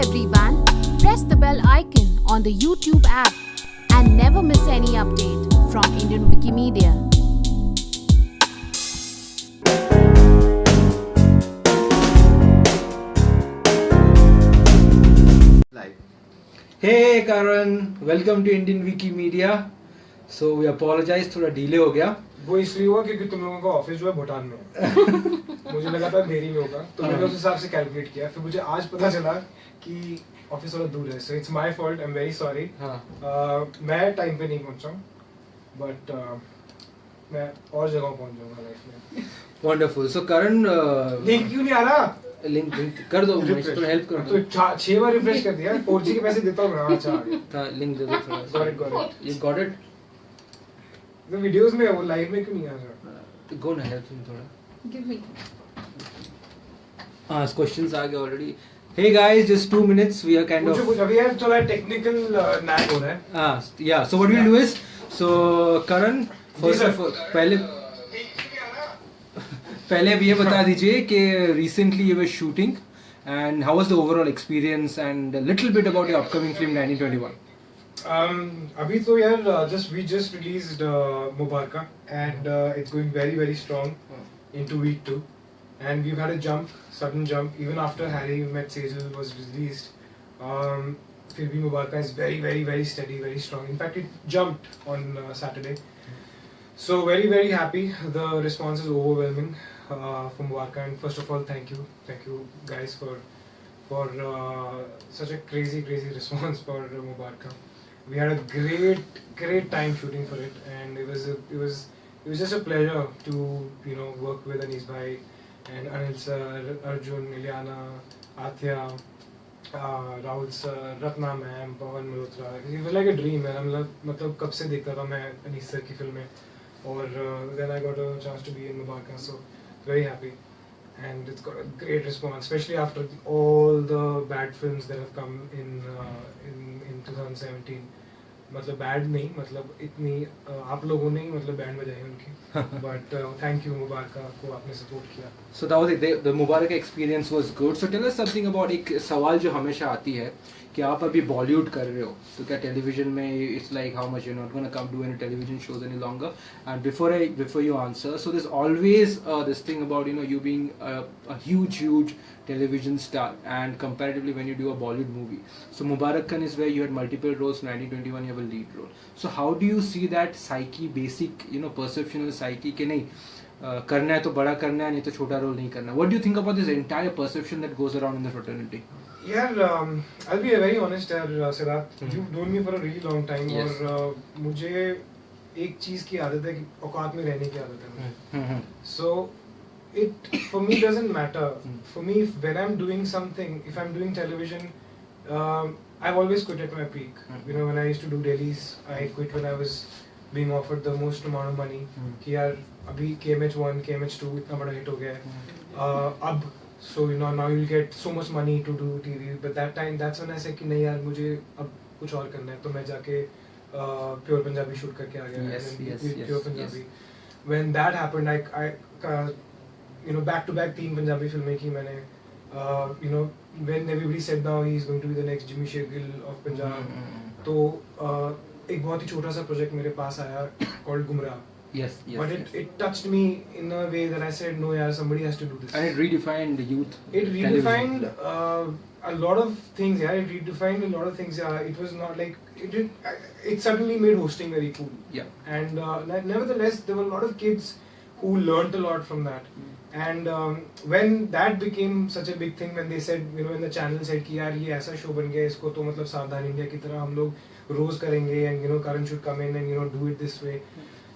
everyone, press the bell icon on the YouTube app and never miss any update from Indian Wikimedia. Live. Hey Karan, welcome to Indian Wikimedia. So we apologize, थोड़ा delay हो गया. वो इसलिए हुआ क्योंकि तुम लोगों का ऑफिस जो है भूटान में है। मुझे लगा था देरी में होगा तो मैंने उस हिसाब से कैलकुलेट किया, फिर मुझे आज पता चला कि ऑफिस थोड़ा दूर है, so it's my fault, I am very sorry. मैं टाइम पे नहीं पहुंचा बट मैं और जगह पहुंच जाऊंगा लाइफ में। Wonderful. So Karan, लिंक क्यों नहीं आ रहा? लिंक कर दो, मैं इसको हेल्प कर तो दो. 6 बार रिफ्रेश कर दिया, 4G के पैसे देता हूं मैं। अच्छा आ गया, था लिंक दे दो थोड़ा. got it. You got it? तो वीडियोस में है वो, लाइव में क्यों नहीं आ रहा? Go ना help him थोड़ा. Give me. Questions आ गए already. Hey guys, just 2 minutes. We are kind of. कुछ अभी यार थोड़ा टेक्निकल नैग हो रहा है। Yeah. So what we'll do is, so Karan, first sir. of all, पहले अब ये बता दीजिए कि recently you were shooting and how was the overall experience and a little bit about your upcoming film 1921. अभी तो यार we just released Mubaraka and it's going very very strong into week 2 and we've had a sudden jump even after Harry Met Sejal was released. फिर भी Mubaraka is very very very steady, very strong. In fact, it jumped on Saturday. So very very happy. The response is overwhelming for Mubaraka, and first of all, thank you guys for such a crazy response for Mubaraka. We had a great time shooting for it, and it was just a pleasure to work with Anis bhai and Anil sir, Arjun, Ilyana, Athya, Rahul sir, Ratna ma'am, Pawan Malhotra. It was like a dream, man. मतलब कब से देखता था मैं Anis sir की फिल्में, और then I got a chance to be in Mubaraka, so very happy. And it's got a great response, especially after all the bad films that have come in 2017. मतलब bad नहीं, मतलब इतनी आप लोगों ने मतलब बैंड बजाई उनकी, but thank you Mubaraka को आपने support किया. So that was it. The Mubarak experience was good. So tell us something about एक सवाल जो हमेशा आती है कि आप अभी बॉलीवुड कर रहे हो, तो क्या टेलीविजन में it's like how much you're not gonna come do any television shows any longer. And before you answer, so there's always this thing about you being a huge television star, and comparatively when you do a Bollywood movie, so Mubarak Khan is where you had multiple roles. 1921 you have a lead role. So how do you see that psyche, basic perception of the psyche कि नहीं करना है तो बड़ा करना है, नहीं तो छोटा रोल नहीं करना? What do you think about this entire perception that goes around in the fraternity? यार I'll be very honest यार Siddharth, you've known me for a really long time. Yes. और मुझे एक चीज की आदत है कि औकात में रहने की आदत है मुझे. So it for me doesn't matter. For me, when I'm doing something, if I'm doing television, I've always quit at my peak. When I used to do dailies, I quit when I was being offered the most amount of money. कि यार अभी KMH1, KMH2 इतना बड़ा hit हो गया है. अब so now you'll get so much money to do TV. But that time, that's when I said कि नहीं यार मुझे अब कुछ और करना है. तो मैं जाके Pure Punjabi shoot करके आ गया. Yes. Pure Punjabi. When that happened, I back to back 3 Punjabi फिल्में की मैंने. When everybody said now he's going to be the next Jimmy Shergill of Punjab, तो एक बहुत ही छोटा सा प्रोजेक्ट मेरे पास आया called Gumrah. Yes. But it touched me in a way that I said no yaar, somebody has to do this. And it redefined youth. It redefined a lot of things. Yeah, it redefined a lot of things. Yeah, it was not like it suddenly made hosting very cool. Yeah. And nevertheless, there were a lot of kids who learnt a lot from that. And when that became such a big thing, when they said, when the channel said कि यार ये ऐसा show बन गया, इसको तो मतलब सावधान इंडिया की तरह हम लोग रोज करेंगे, and Karan should come in and do it this way,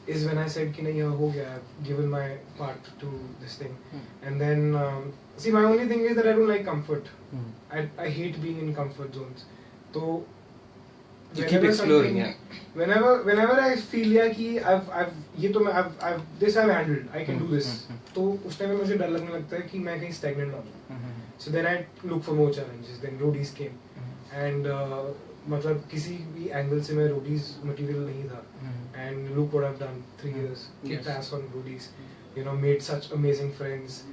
is when I said कि नहीं हो गया, I've given my part to this thing. And then see, my only thing is that I don't like comfort. I hate being in comfort zones. So you keep exploring, yeah. Whenever I feel कि I've this I've handled, I can do this, तो उस time में मुझे डर लगने लगता है कि मैं कहीं stagnant ना हो. So then I look for more challenges. Then roadies came, and मतलब किसी भी एंगल से मैं roadies material नहीं था. And look what I've done, 3 years. Kicked ass on roadies. Made such amazing friends.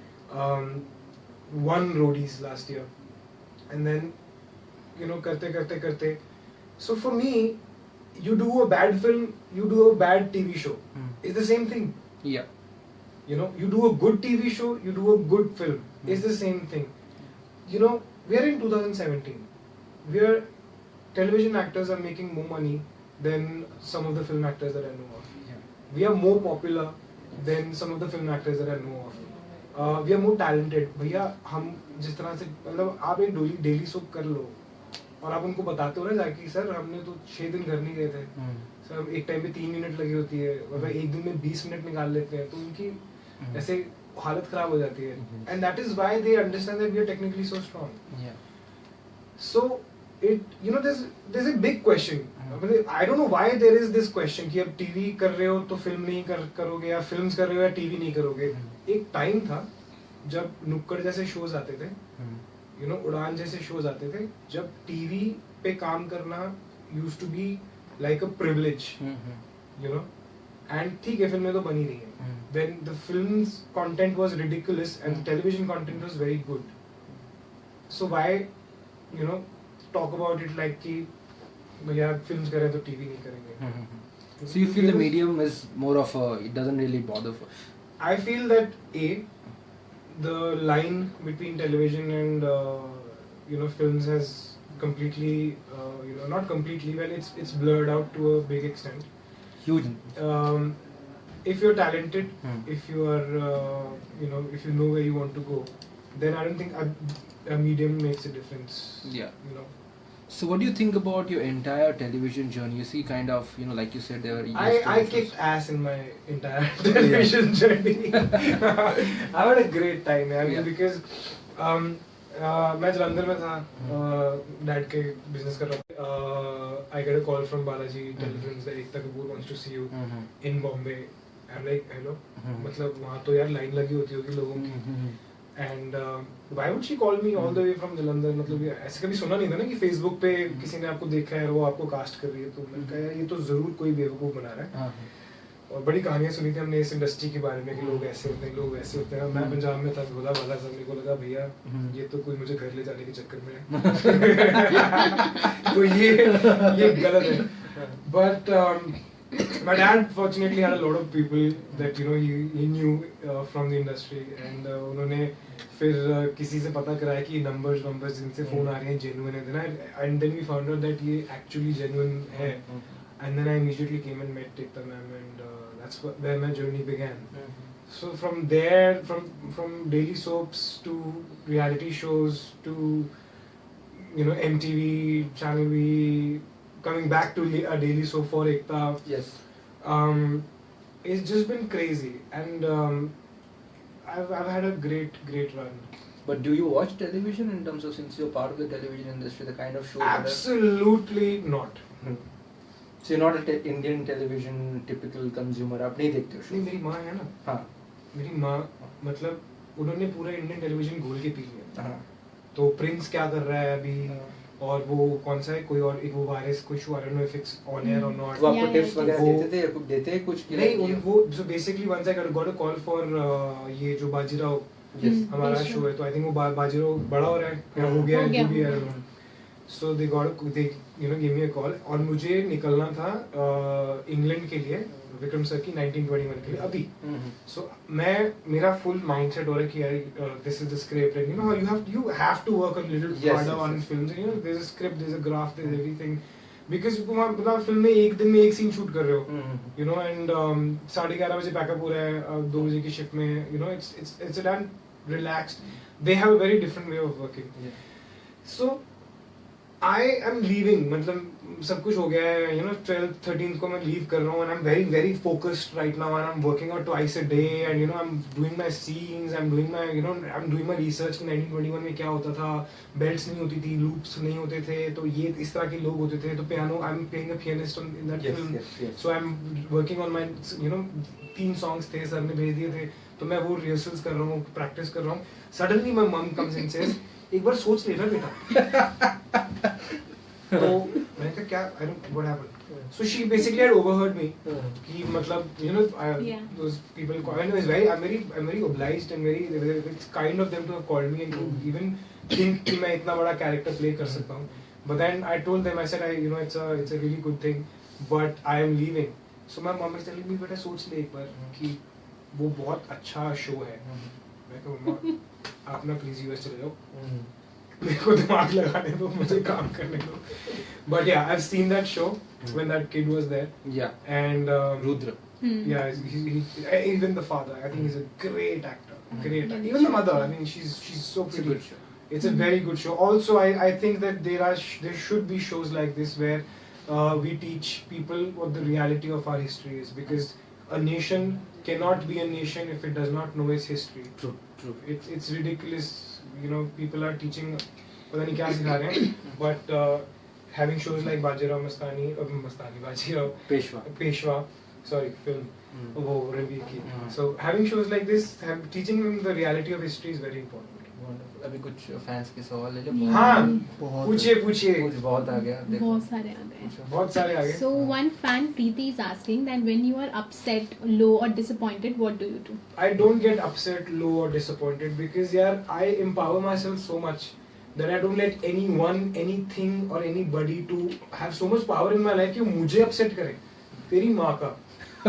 Won roadies last year, and then करते. So for me, you do a bad film, you do a bad TV show. It's the same thing. Yeah. You do a good TV show, you do a good film. It's the same thing. We are in 2017. Television actors are making more money than some of the film actors that I know of. Yeah. We are more popular than some of the film actors that I know of. We are more talented. भैया हम जिस तरह से मतलब आप एक daily soap कर लो और आप उनको बताते हो ना जाके सर हमने तो 6 दिन घर नहीं गए थे सर एक टाइम पे 3 मिनट लगी होती है और एक दिन में 20 मिनट निकाल लेते हैं तो उनकी ऐसे हालत खराब हो जाती है and that is why they understand that we are technically so strong so there's a big question. I don't know why there is this question कि अब टीवी कर रहे हो तो फिल्म नहीं करोगे या फिल्म्स कर रहे हो या टीवी नहीं करोगे. एक टाइम था जब नुक्कड़ जैसे शोज आते थे उड़ान जैसे शोज आते थे जब टीवी पे काम करना used to be like a privilege and ठीक है फिल्में तो बनी रही है when the film's content was ridiculous and the television content was very good. So why talk about it like कि भैया फिल्म्स करें तो टीवी नहीं करेंगे. So you feel the medium is more of a, it doesn't really bother for. I feel that the line between television and films has completely not completely, well it's blurred out to a big extent. Huge. If you're talented, if you are if you know where you want to go, then I don't think a medium makes a difference. Yeah. So what do you think about your entire television journey? You see, kind of, like you said, there were. I kicked ass in my entire television journey. I had a great time, because मैं जलंधर में था, dad के business कर रहा था. I get a call from Balaji Telefilms that Ekta Kapoor wants to see you in Bombay. I'm like, hello, मतलब वहाँ तो यार लाइन लगी होती होगी लोगों की. And why would she call me all the way from Jalandhar? मतलब ऐसे कभी सुना नहीं था ना कि Facebook पे किसी ने आपको देखा है और वो आपको कास्ट कर रही है. तो मैंने कहा यार ये तो जरूर कोई बेवकूफ बना रहा है. और बड़ी कहानियां सुनी थी हमने इस इंडस्ट्री के बारे में कि लोग ऐसे होते हैं, लोग ऐसे होते हैं. मैं पंजाब में था, भोला भाला सब. मेरे को लगा भैया ये तो कोई मुझे घर ले जाने के चक्कर में है. तो ये गलत है. But my dad fortunately had a lot of people that he knew from the industry, and उन्होंने फिर किसी से पता कराया कि numbers जिनसे फोन आ रहे हैं genuine है. And then we found out that ये actually genuine है. And then I immediately came and met Ekta ma'am, and that's where my journey began. So from there, from daily soaps to reality shows to MTV, Channel V, coming back to a daily soap for Ekta. Yes. It's just been crazy, and I've had a great run. But do you watch television in terms of, since you're part of the television industry, the kind of shows? Absolutely not. So you're not a Indian television typical consumer. आप नहीं देखते हो shows? नहीं, मेरी माँ है ना. हाँ. मेरी माँ मतलब उन्होंने पूरा इंडियन टेलीविजन घोल के पी लिया. हाँ. तो प्रिंस क्या कर रहा है अभी, और वो कौन सा है, कोई और एक वो वायरस कोई show, I don't know if it's on air और नॉट. वो आपको टिप्स वगैरह देते थे कुछ? नहीं, वो so basically once I got a call for ये जो बाजीराव हमारा शो है, तो आई थिंक वो बाजीराव बड़ा हो रहा है या हो गया है जो भी है. सो they give me a call, और मुझे निकलना था इंग्लैंड के लिए, विक्रम सर की 1921 के लिए अभी. सो मेरा फुल माइंडसेट हो रहा है कि यार this is the script, and you have to work a little harder on films. There's a script, there's a graph, there's everything, because मतलब फिल्म में एक दिन में एक सीन शूट कर रहे हो, एंड 11:30 बजे पैकअप हो रहा है 2 बजे की शिफ्ट में. It's a damn relaxed. They have a very different way of working. So I am leaving, मतलब सब कुछ हो गया है. 12th 13th को मैं लीव कर रहा हूँ, and I'm very very focused right now, and I'm working out twice a day, and I'm doing my scenes, I'm doing my I'm doing my research कि 1921 में क्या होता था. belts नहीं होती थी, loops नहीं होते थे, तो ये इस तरह के लोग होते थे. तो piano, I'm playing a pianist in that film. So I'm working on my 3 songs थे, सर ने भेज दिए थे, तो मैं वो rehearsals कर रहा हूँ, practice कर रहा हूँ. Suddenly my mom comes and says, एक बार सोच लेना बेटा. तो मैंने कहा क्या, I don't what happened. So she basically had overheard me कि मतलब those people, I'm very obliged and very, it's kind of them to have called me, and to even think कि मैं इतना बड़ा character play कर सकता हूँ. But then I told them, I said, it's a really good thing, but I am leaving. So my mom is telling me, बेटा सोच ले एक बार कि वो बहुत अच्छा show है. मैं कहूँ मम्मा आप ना please US चले जाओ. मेरे को दिमाग लगाने दो, मुझे काम करने दो. But yeah, I've seen that show when that kid was there. Yeah. And Rudra. yeah, even the father, I think he's a great actor. Great actor. Even the mother, I mean, she's so It's a pretty. good show. It's a very good show. Also, I think that there should be shows like this where we teach people what the reality of our history is, because a nation cannot be a nation if it does not know its history. True, true. It's ridiculous. People are teaching, पता नहीं क्या सिखा रहे हैं, but having shows like Bajirao Peshwa, sorry, film, वो रणवीर की. So having shows like this, teaching them the reality of history is very important. Wonderful. अभी कुछ फैंस के सवाल है जो हाँ, बहुत पूछिए. कुछ बहुत आ गया देखो बहुत सारे आ गए. बहुत सारे आगे. So one fan Preeti is asking that when you are upset, low or disappointed, what do you do? I don't get upset, low or disappointed because I empower myself so much that I don't let anyone, anything or anybody to have so much power in my life कि मुझे upset करे. तेरी माँ का.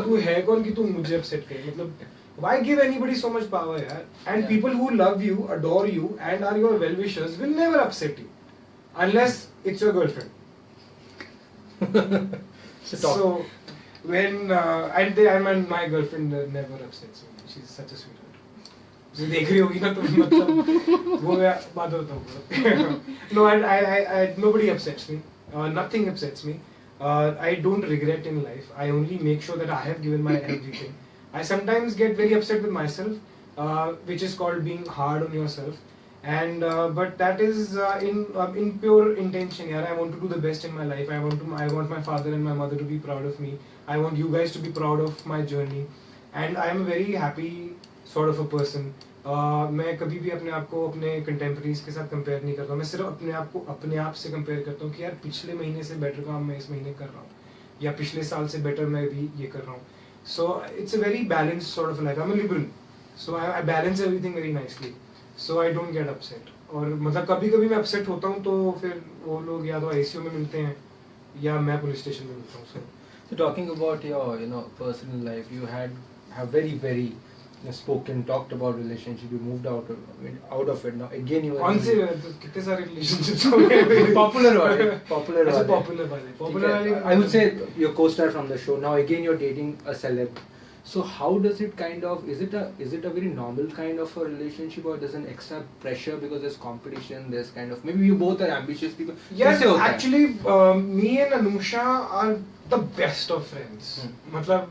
तू है कौन कि तू मुझे upset करे? मतलब why give anybody so much power, yaar? And Yeah. people who love you, adore you, and are your well-wishers will never upset you, unless it's your girlfriend. So when and my girlfriend never upsets me. She's such a sweetheart. So देख रही होगी ना तो मतलब वो बात होता होगा. No, I nobody upsets me. Nothing upsets me. I don't regret in life. I only make sure that I have given my everything. I sometimes get very upset with myself, which is called being hard on yourself. And but that is in pure intention. Yeah, I want to do the best in my life. I want my father and my mother to be proud of me. I want you guys to be proud of my journey. And I am a very happy sort of a person. मैं कभी भी अपने आप को अपने कंटेम्परेरीज के साथ compare नहीं करता. मैं सिर्फ अपने आप को अपने आप से कंपेयर करता हूँ कि यार पिछले महीने से बेटर काम मैं इस महीने कर रहा हूँ, या पिछले साल से बेटर मैं भी ये कर रहा हूँ. So it's a very balanced sort of life. I'm a liberal, so I balance everything very nicely. So I don't get upset. और मतलब कभी कभी मैं upset होता हूँ तो फिर वो लोग या तो ICU में मिलते हैं या मैं पुलिस स्टेशन में मिलता हूँ. So talking about your personal life, you have very talked about relationship. You moved out of it. Now again you are कौन से कितने सारे relationships हो गए? popular वाले. अच्छा popular वाले. I would say your co-star from the show. Now again you're dating a celeb. So how does it is it a very normal kind of a relationship, or there's an extra pressure because there's competition, there's kind of, maybe you both are ambitious people. Yes, कैसे होता है? actually me and Anusha are the best of friends. मतलब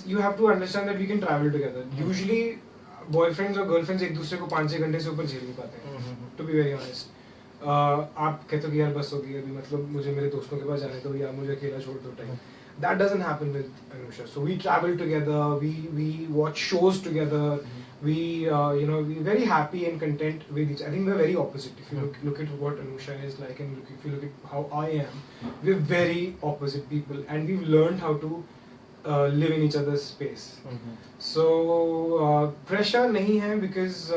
you have to understand that we can travel together. Usually boyfriends or girlfriends एक दूसरे को 5-6 घंटे से ऊपर झेल नहीं पाते हैं. To be very honest. आप कहते हो कि यार बस होगी अभी, मतलब मुझे मेरे दोस्तों के पास जाने दो या मुझे अकेला छोड़ दो time. That doesn't happen with Anusha. So we travel together, we watch shows together, we're very happy and content with each. I think we're very opposite. If you look at what Anusha is like, and if you look at how I am, we're very opposite people, and we've learned how to live in each other's space. So pressure nahi hai because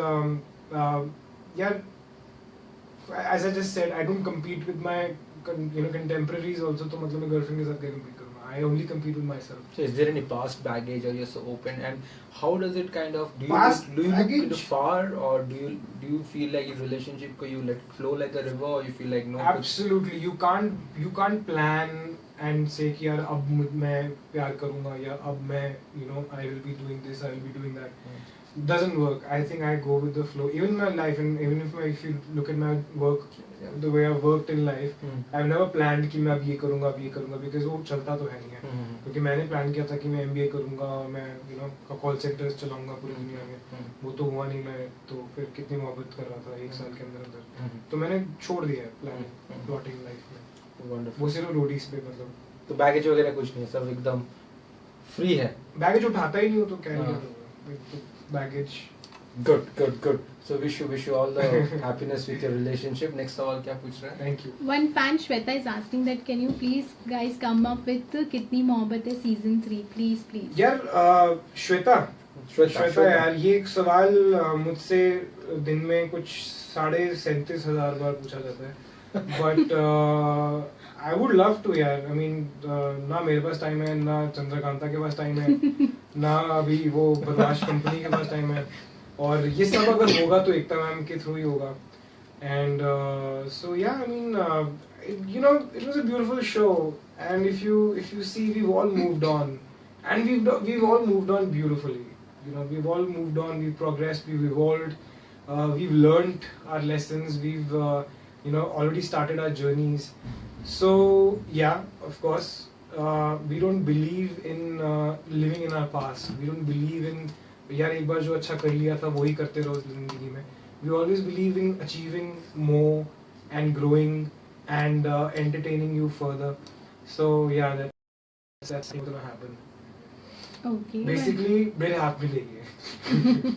as I just said, I don't compete with my contemporaries also. तो मतलब मैं girlfriend के साथ क्या compete करूँगा? I only compete with myself. So is there any past baggage, or you're so open, and how does it kind of do you look kind of far, or do you feel like in relationship ko you let it flow like a river, or you feel like no? Absolutely, you can't plan and say कि यार अब मैं प्यार करूँगा या अब मैं I will be doing this, I will be doing that. Doesn't work. I think I go with the flow. Even my life, and even if you look at my work, the way I've worked in life, I've never planned कि मैं अब ये करूँगा because वो चलता तो है नहीं है. क्योंकि मैंने प्लान किया था कि मैं MBA करूँगा, मैं कॉल सेंटर्स चलाऊँगा पूरी दुनिया में. वो तो हुआ नहीं. मैं तो फिर कितनी मोहब्बत कर रहा था 1 साल के अंदर. तो मैंने छोड़ दिया प्लान प्लॉटिंग लाइफ में. वो सिर्फ रोडीज पे मतलब. तो बैगेज वगैरह कुछ नहीं है, सब एकदम फ्री है. बैगेज उठाता ही नहीं हो तो क्या baggage. Good. So wish you all the happiness with your relationship. Next सवाल क्या पूछ रहा है? Thank you. One fan Shweta is asking that can you please guys come up with कितनी मोहब्बत है season 3, please. यार श्वेता, श्वेता यार, ये एक सवाल मुझसे दिन में कुछ 37,500 बार पूछा जाता है, but I would love to यार. आई मीन ना मेरे पास टाइम है, ना चंद्रकांता के पास टाइम है, ना अभी वो बदमाश कंपनी के पास टाइम है, और ये सब अगर होगा तो एकता मैम के थ्रू ही होगा. एंड सो या I mean you know, it was a beautiful show, and if you see, we've all moved on, and we've all moved on beautifully. You know, we've all moved on, we've progressed, we've evolved, we've learned our lessons, we've already started our journeys. So yeah, of course, we don't believe in living in our past. We don't believe in यार एक बार जो अच्छा कर लिया था वही करते रहो जिंदगी में. We always believe in achieving more and growing and entertaining you further. So yeah, that's what's gonna happen. Okay. Basically, मेरे हाथ में लेगी.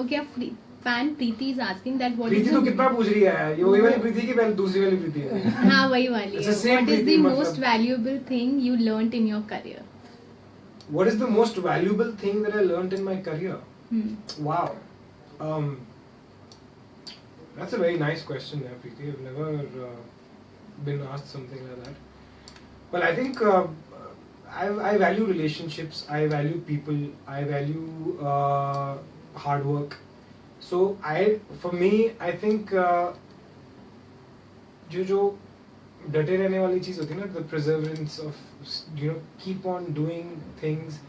Okay, fan Preeti is asking that what Preeti is तो the कितना पूछ रही है, ये वही वाली प्रीति की पहले दूसरी वाली प्रीति है. हाँ वही वाली It's है. the same What is the Preeti, मतलब. most valuable thing you learnt in your career? What is the most valuable thing that I learned in my career? Wow. That's a very nice question, Preeti. I've never been asked something like that. Well, I think I value relationships. I value people. I value hard work. So for me, I think जो डटे रहने वाली चीज होती है ना, the perseverance of keep on doing things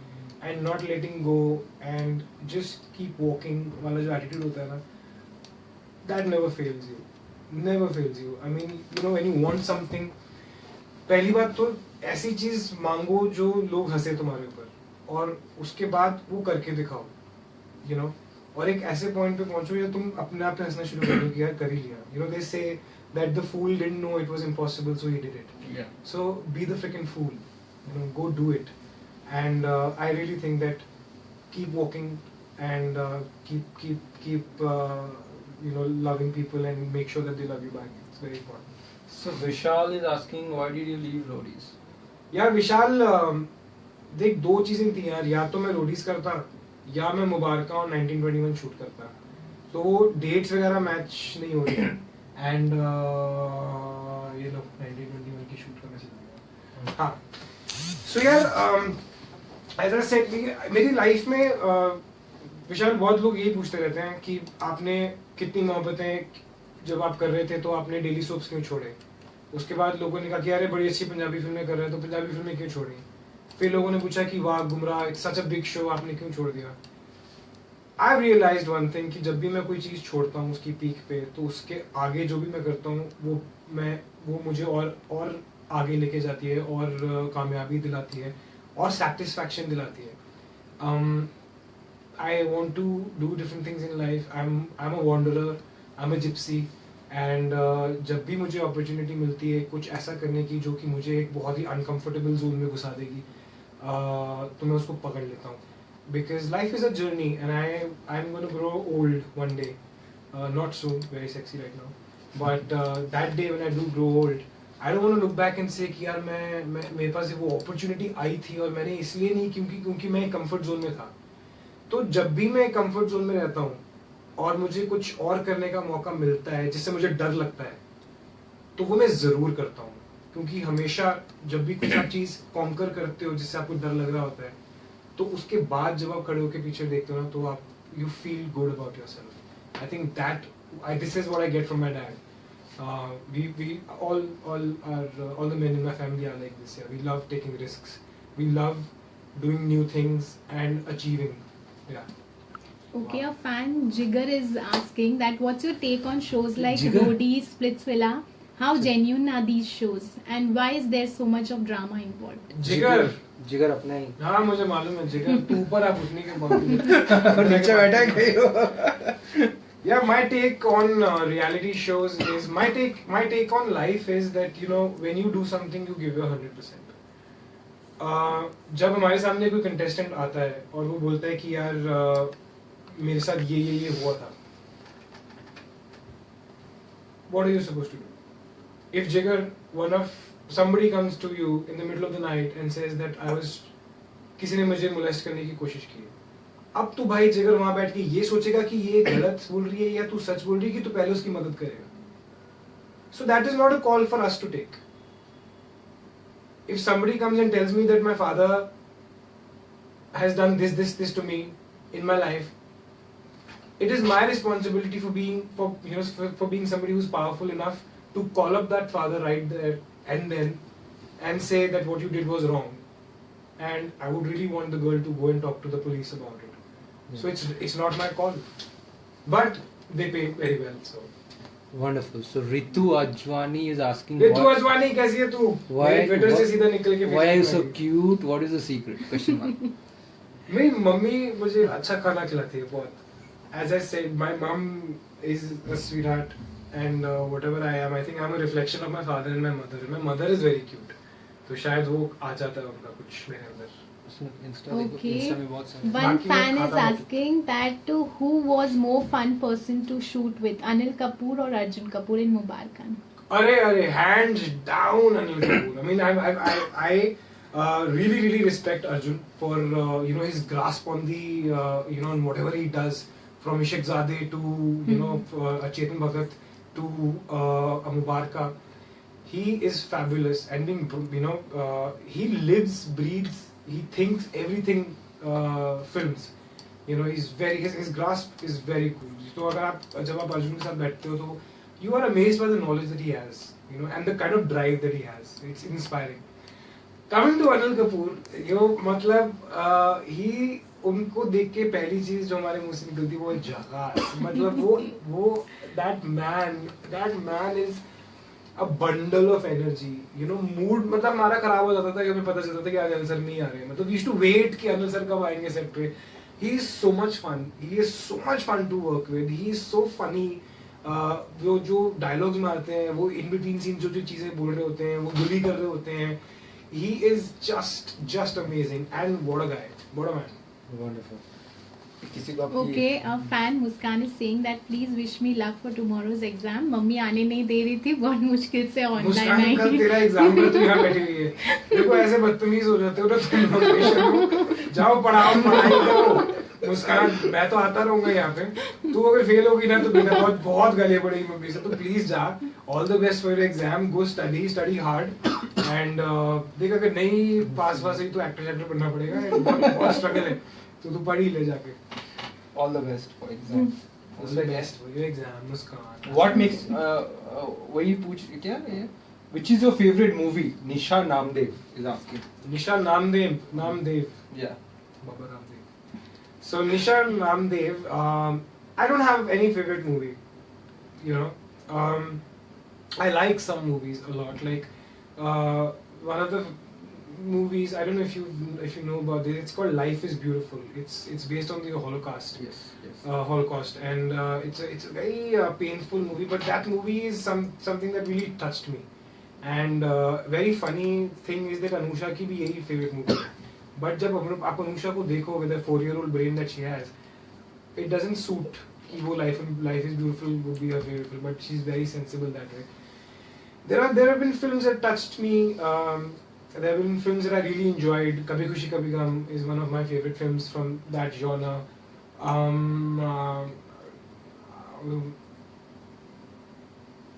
and not letting go and just keep walking वाला जो attitude होता है ना, that never fails you. Never fails you. I mean, when you want something, पहली बात तो ऐसी चीज मांगो जो लोग हंसे तुम्हारे ऊपर, और उसके बाद वो करके दिखाओ, और एक ऐसे पॉइंट पे पहुंचो या तुम अपने आप पे हंसना शुरू कर दो कि यार कर ही लिया. They say that the fool didn't know it was impossible, so he did it. Yeah. So be the freaking fool. Go do it. And I really think that keep walking and keep loving people and make sure that they love you back. It's very important. So Vishal is asking, why did you leave Roadies? यार विशाल, देख दो चीजें थी यार, या तो मैं Roadies करता या मैं मुबारका और 1921 शूट करता. तो वो डेट्स वगैरह मैच नहीं हो रही एंड ये लो 1921 की शूट करने से. हाँ, सो यार एज आई सेड, मेरी लाइफ में विशाल बहुत लोग यही पूछते रहते हैं कि आपने कितनी मोहब्बतें जब आप कर रहे थे तो आपने डेली सोप्स क्यों छोड़े. उसके बाद लोगों ने कहा कि अरे बड़ी अच्छी पंजाबी फिल्में कर रहे हैं तो पंजाबी फिल्में क्यों छोड़ी. फिर लोगों ने पूछा कि वाह Gumrah, it's such a big show, आपने क्यों छोड़ दिया. I have realised one thing कि जब भी मैं कोई चीज़ छोड़ता हूँ उसकी पीक पे, तो उसके आगे जो भी मैं करता हूँ वो मुझे और आगे लेके जाती है और कामयाबी दिलाती है और सेटिस्फैक्शन दिलाती है. I want to do different things in life. I am a wanderer, I am a gypsy, and जब भी मुझे अपॉर्चुनिटी मिलती है कुछ ऐसा करने की जो कि मुझे एक बहुत ही अनकंफर्टेबल जोन में घुसा देगी, तो मैं उसको पकड़ लेता हूँ. Because life is a journey and I'm going to grow old one day. Not soon, very sexy right now. But that day when I do grow old, I don't want to look back and say कि यार मेरे पास वो opportunity आई थी और मैंने इसलिए नहीं क्योंकि मैं comfort zone में था. तो जब भी मैं comfort zone में रहता हूँ और मुझे कुछ और करने का मौका मिलता है जिससे मुझे डर लगता है, तो वो मैं ज़रूर करता हूँ. क्योंकि हमेशा जब भी कुछ आप चीज़ conquer करते हो जिससे आपको डर लग रहा होता है, तो उसके बाद जब आप खड़े होकर पीछे देखते हो ना, तो आप you feel good about yourself. I think that this is what I get from my dad. we all the men in my family are like this. Yeah, we love taking risks, we love doing new things and achieving. Yeah. Okay, a fan Jigar is asking that what's your take on shows like Jigar? Roadies, Splitsvilla? How genuine are these shows and why is there so much of drama involved? जिगर अपना ही. हाँ मुझे मालूम है जिगर, तू ऊपर आप उठने के बाद नीचे बैठा है कहीं हो. Yeah, my take on reality shows is my take on life is that when you do something you give your 100%. जब हमारे सामने कोई contestant आता है और वो बोलता है कि यार मेरे साथ ये हुआ था, what are you supposed to do? If Jigar, somebody comes to you in the middle of the night and says that किसी ने मुझे molest करने की कोशिश की, अब तू भाई जिगर वहां बैठ के ये सोचेगा कि ये गलत बोल रही है या तू सच बोल रही है कि तू पहले उसकी मदद करेगा. So that is not a call for us to take. If somebody comes and tells me that my father has done this to me in my life, it is my responsibility for being somebody who's powerful enough to call up that father right there and then and say that what you did was wrong. And I would really want the girl to go and talk to the police about it. So it's not my call. But they pay very well. So Wonderful. So Ritu Ajwani is asking Ritu Ajwani, कैसी है तू? मेरे Twitter से सीधा निकल के why are you Facebook so में आई. cute? What is the secret? Question mark. मेरी मम्मी मुझे अच्छा खाना खिलाती है बहुत. As I said, my mom is a sweetheart, and whatever I am, I think I'm a reflection of my father and my mother. And my mother is very cute. तो शायद वो आ जाता है उनका कुछ मेरे अंदर. Okay. में बहुत सारे One बाकी fan मैं is खाता हूँ. asking that who was more fun person to shoot with, Anil Kapoor or Arjun Kapoor in Mubarkan? अरे hands down Anil Kapoor. I mean, I really respect Arjun for his grasp on the on whatever he does, from Ishaq Zadeh to a Chetan Bhagat to a Mubarka. He is fabulous, and he lives, breathes, he thinks everything films. His grasp is very cool. So जब आप अर्जुन के साथ बैठते हो तो you are amazed by the knowledge that he has, and the kind of drive that he has. It's inspiring. Coming to Anil Kapoor, मतलब he उनको देख के पहली चीज जो हमारे मुंह से निकलती वो जगास. मतलब वो that man is a bundle of energy. Mood मतलब हमारा खराब हो जाता था कि हमें पता चलता था कि आज अनिल सर नहीं आ रहे. मतलब we used to wait कि अनिल सर कब आएंगे सेट पे. He is so much fun. He is so much fun to work with. He is so funny. वो जो डायलॉग्स मारते हैं, वो इन बिटवीन सीन जो चीजें बोल रहे होते हैं, वो गुली कर रहे होते हैं. He is just amazing, and what a guy, what a man. Wonderful. किसी को आपकी Okay, a fan Muskan is saying that please wish me luck for tomorrow's exam. Mummy आने नहीं दे रही थी, बहुत मुश्किल से ऑनलाइन मुस्कान कल आई. तेरा एग्जाम पर तू यहाँ बैठी हुई है. देखो ऐसे बदतमीज हो जाते हो ना तुम लोग बेशर्म. जाओ पढ़ाई करो. मुस्कान मैं तो आता रहूंगा यहाँ पे. तू अगर फेल होगी ना तो बेटा बहुत गालियाँ पड़ेगी मम्मी से. तो प्लीज जा. All the best for your exam. Go study hard. And देख अगर नहीं पास हुई तो एक्टर बनना पड़ेगा. बहुत स्ट्रगल है. तो तू पढ़ ही ले जाके. all the best for exam. All the best for your exam Muskan. What makes वही पूछ क्या है? Which is your favorite movie? Nisha Namdev is asking. Nisha Namdev. Yeah. Baba Ramdev. So Nisha Namdev, I don't have any favorite movie. I like some movies a lot. Like one of the movies, I don't know if you know about this. It's called Life is Beautiful. It's based on the Holocaust. Yes. Holocaust, and it's a very painful movie. But that movie is something that really touched me. And very funny thing is that Anusha की भी यही favorite movie है. But जब आप अनुषा को देखो with a 4-year-old brain that she has, it doesn't suit कि वो Life is Beautiful would be her favorite film. But she's very sensible that way. There have been films that touched me. There have been films that I really enjoyed. Kabhi Khushi Kabhi Gum is one of my favorite films from that genre.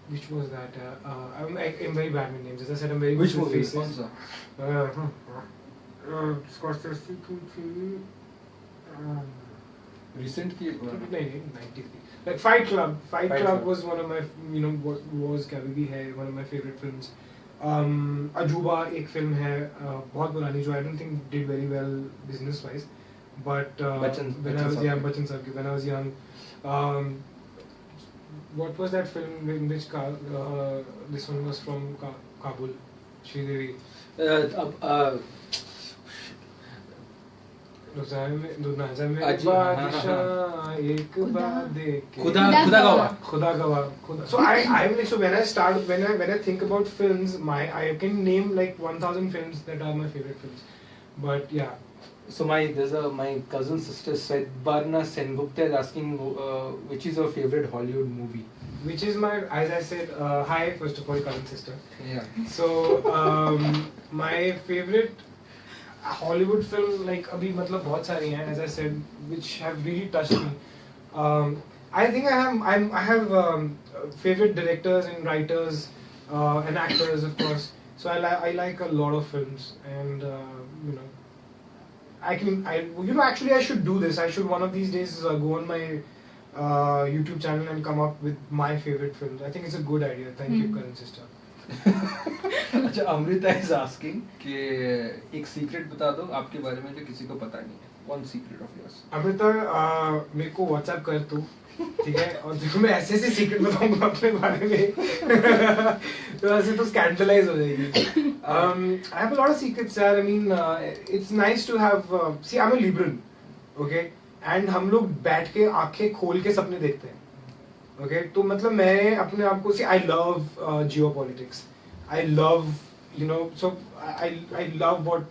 Which was that? I'm very bad with names. As I said, I'm very Which good with movie? faces. Scorsese की थी. Recent की नहीं 90s की. Like Fight Club. Fight Club Club. was one of my was क्या भी है one of my favorite films. अजूबा एक फिल्म है बहुत पुरानी जो I don't think did very well business wise, but when I was young, Bachchan Sahab ki, when I was young, what was that film in which this one was from Kabul, Sridevi. खुदा गवाह. So when I think about films, I can name like 1,000 films that are my favorite films. But yeah. So my cousin sister Svedbarna Sengupta is asking which is your favorite Hollywood movie? Which is my, as I said, hi first of all, cousin sister. Yeah. So my favorite, Hollywood film like अभी मतलब बहुत सारी हैं, as I said, which have really touched me. I think I have favorite directors and writers and actors, of course. So I like a lot of films, and you know, actually I should do this. I should one of these days go on my YouTube channel and come up with my favorite films. I think it's a good idea. Thank you, Karan sister. अच्छा, Amrita is asking कि एक secret बता दो आपके बारे में जो किसी को पता नहीं है. One secret of yours. Amrita, मेरे को WhatsApp कर तू, ठीक है? और देखो मैं ऐसे सीक्रेट बताऊंगा अपने बारे में तो ऐसे तो स्कैंडलाइज हो जाएगी. I have a lot of secrets, यार. I mean, it's nice to have. See, I'm a liberal, okay? And हम लोग बैठ के आंखें खोल के सपने देखते हैं. Okay, तो मतलब मैं अपने आप को, see, I love geopolitics. I love, you know, so I love what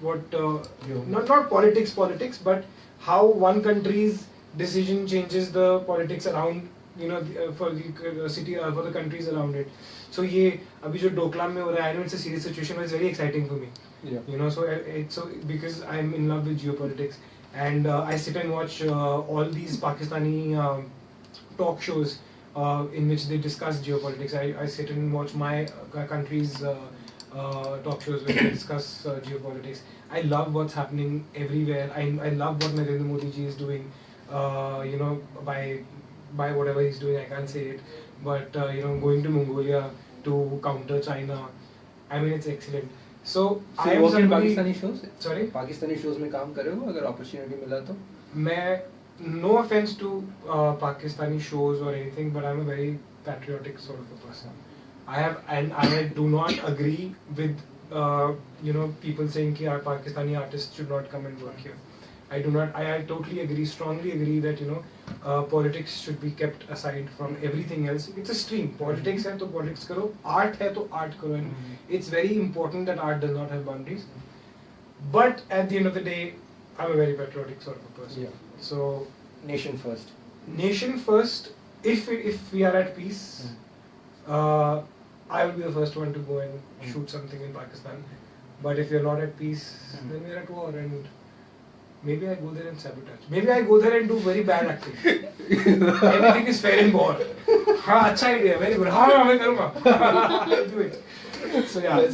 not politics, but how one country's decision changes the politics around, you know, for the city, for the countries around it. So ये अभी जो डोकलाम में हो रहा है, I know it's a serious situation, but it's very exciting for me. Yeah. You know, so because I'm in love with geopolitics, and I sit and watch all these Pakistani talk shows in which they discuss geopolitics. I sit and watch my country's talk shows where they discuss geopolitics. I love what's happening everywhere. I love what Narendra Modi ji is doing. You know, by whatever he's doing, I can't say it, but you know, going to Mongolia to counter China. I mean, it's excellent. So I am somebody. Pakistani shows. Sorry. Pakistani shows में काम करे हो अगर opportunity मिला तो. मैं, no offense to Pakistani shows or anything, but I'm a very patriotic sort of a person. I do not agree with you know, people saying कि our Pakistani artists should not come and work here. I do not. I totally agree, strongly agree that, you know, politics should be kept aside from everything else. It's a stream. Politics है तो politics करो, art है तो art करो. And it's very important that art does not have boundaries. But at the end of the day, I'm a very patriotic sort of a person. Yeah. So nation first. nation first. If we are at peace, I will be the first one to go and shoot something in Pakistan. But if we are not at peace, then we are at war, and maybe I go there and sabotage. Maybe I go there and do very bad acting. Everything is fair in war. हाँ, अच्छा idea, very good. हाँ, मैं करूँगा. I'll do it. So yeah.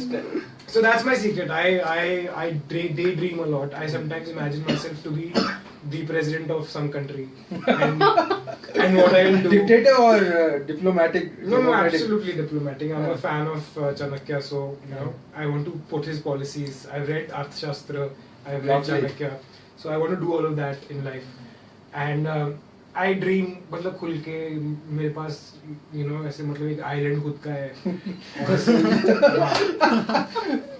So that's my secret. I daydream a lot. I sometimes imagine myself to be the president of some country, and what I will do. Dictator or diplomatic? No, absolutely diplomatic. I'm a fan of Chanakya, so you know, I want to put his policies. I've read Arthashastra, I've read Chanakya, so I want to do all of that in life. And I dream, मतलब खुल के मेरे पास, you know, ऐसे मतलब एक island खुद का है.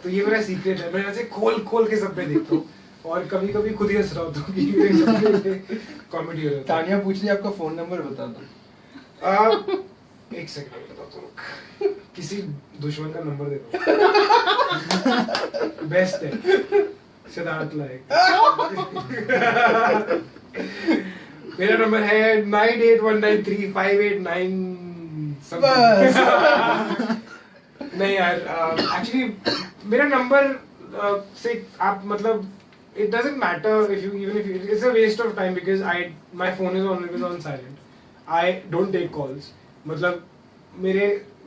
तो ये मेरा secret है. मैं ऐसे खोल के सपने देखता हूँ. और कभी खुद ही हंस रहा होता हूँ कि कॉमेडी हो रहा है. तानिया पूछ रही है आपका फोन नंबर बता दो. एक सेकंड बताता हूँ. किसी दुश्मन का नंबर दे दो. बेस्ट है. सिद्धार्थ लायक. मेरा नंबर है 98193589 नहीं यार, एक्चुअली मेरा नंबर से आप मतलब it doesn't matter if it's a waste of time because my phone is always on silent. I don't take calls. मतलब मेरे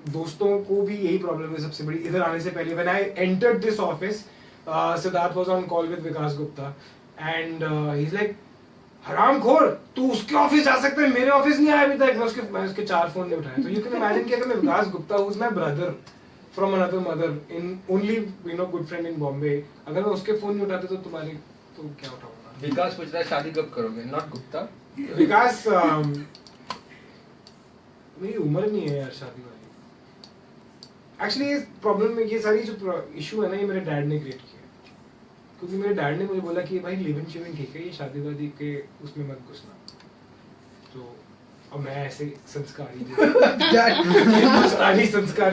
दोस्तों को भी यही प्रॉब्लम है सबसे बड़ी. इधर आने से पहले when I entered this office, Siddharth was on call with Vikas Gupta and he's like, हरामखोर, तू उसके ऑफिस जा सकता है, मेरे ऑफिस नहीं आया अभी तक. मैं उसके 4 फोन नहीं उठाए. तो you can imagine कि अगर मैं विकास Gupta, who's my brother from another mother, in only, you know, good friend in Bombay, अगर मैं उसके फोन नहीं उठाते तो तुम्हारे तो क्या उठाऊंगा. विकास पूछ रहा है शादी कब करोगे? नॉट गुप्ता. विकास, मेरी उम्र नहीं है यार शादी वाली. एक्चुअली ये प्रॉब्लम में ये सारी जो इशू है ना, ये मेरे डैड ने क्रिएट किया. क्योंकि मेरे डैड ने मुझे बोला कि भाई लिव इन शिविंग ठीक है, ये शादी वादी के उसमें मत घुसना. तो अब मैं ऐसे संस्कारी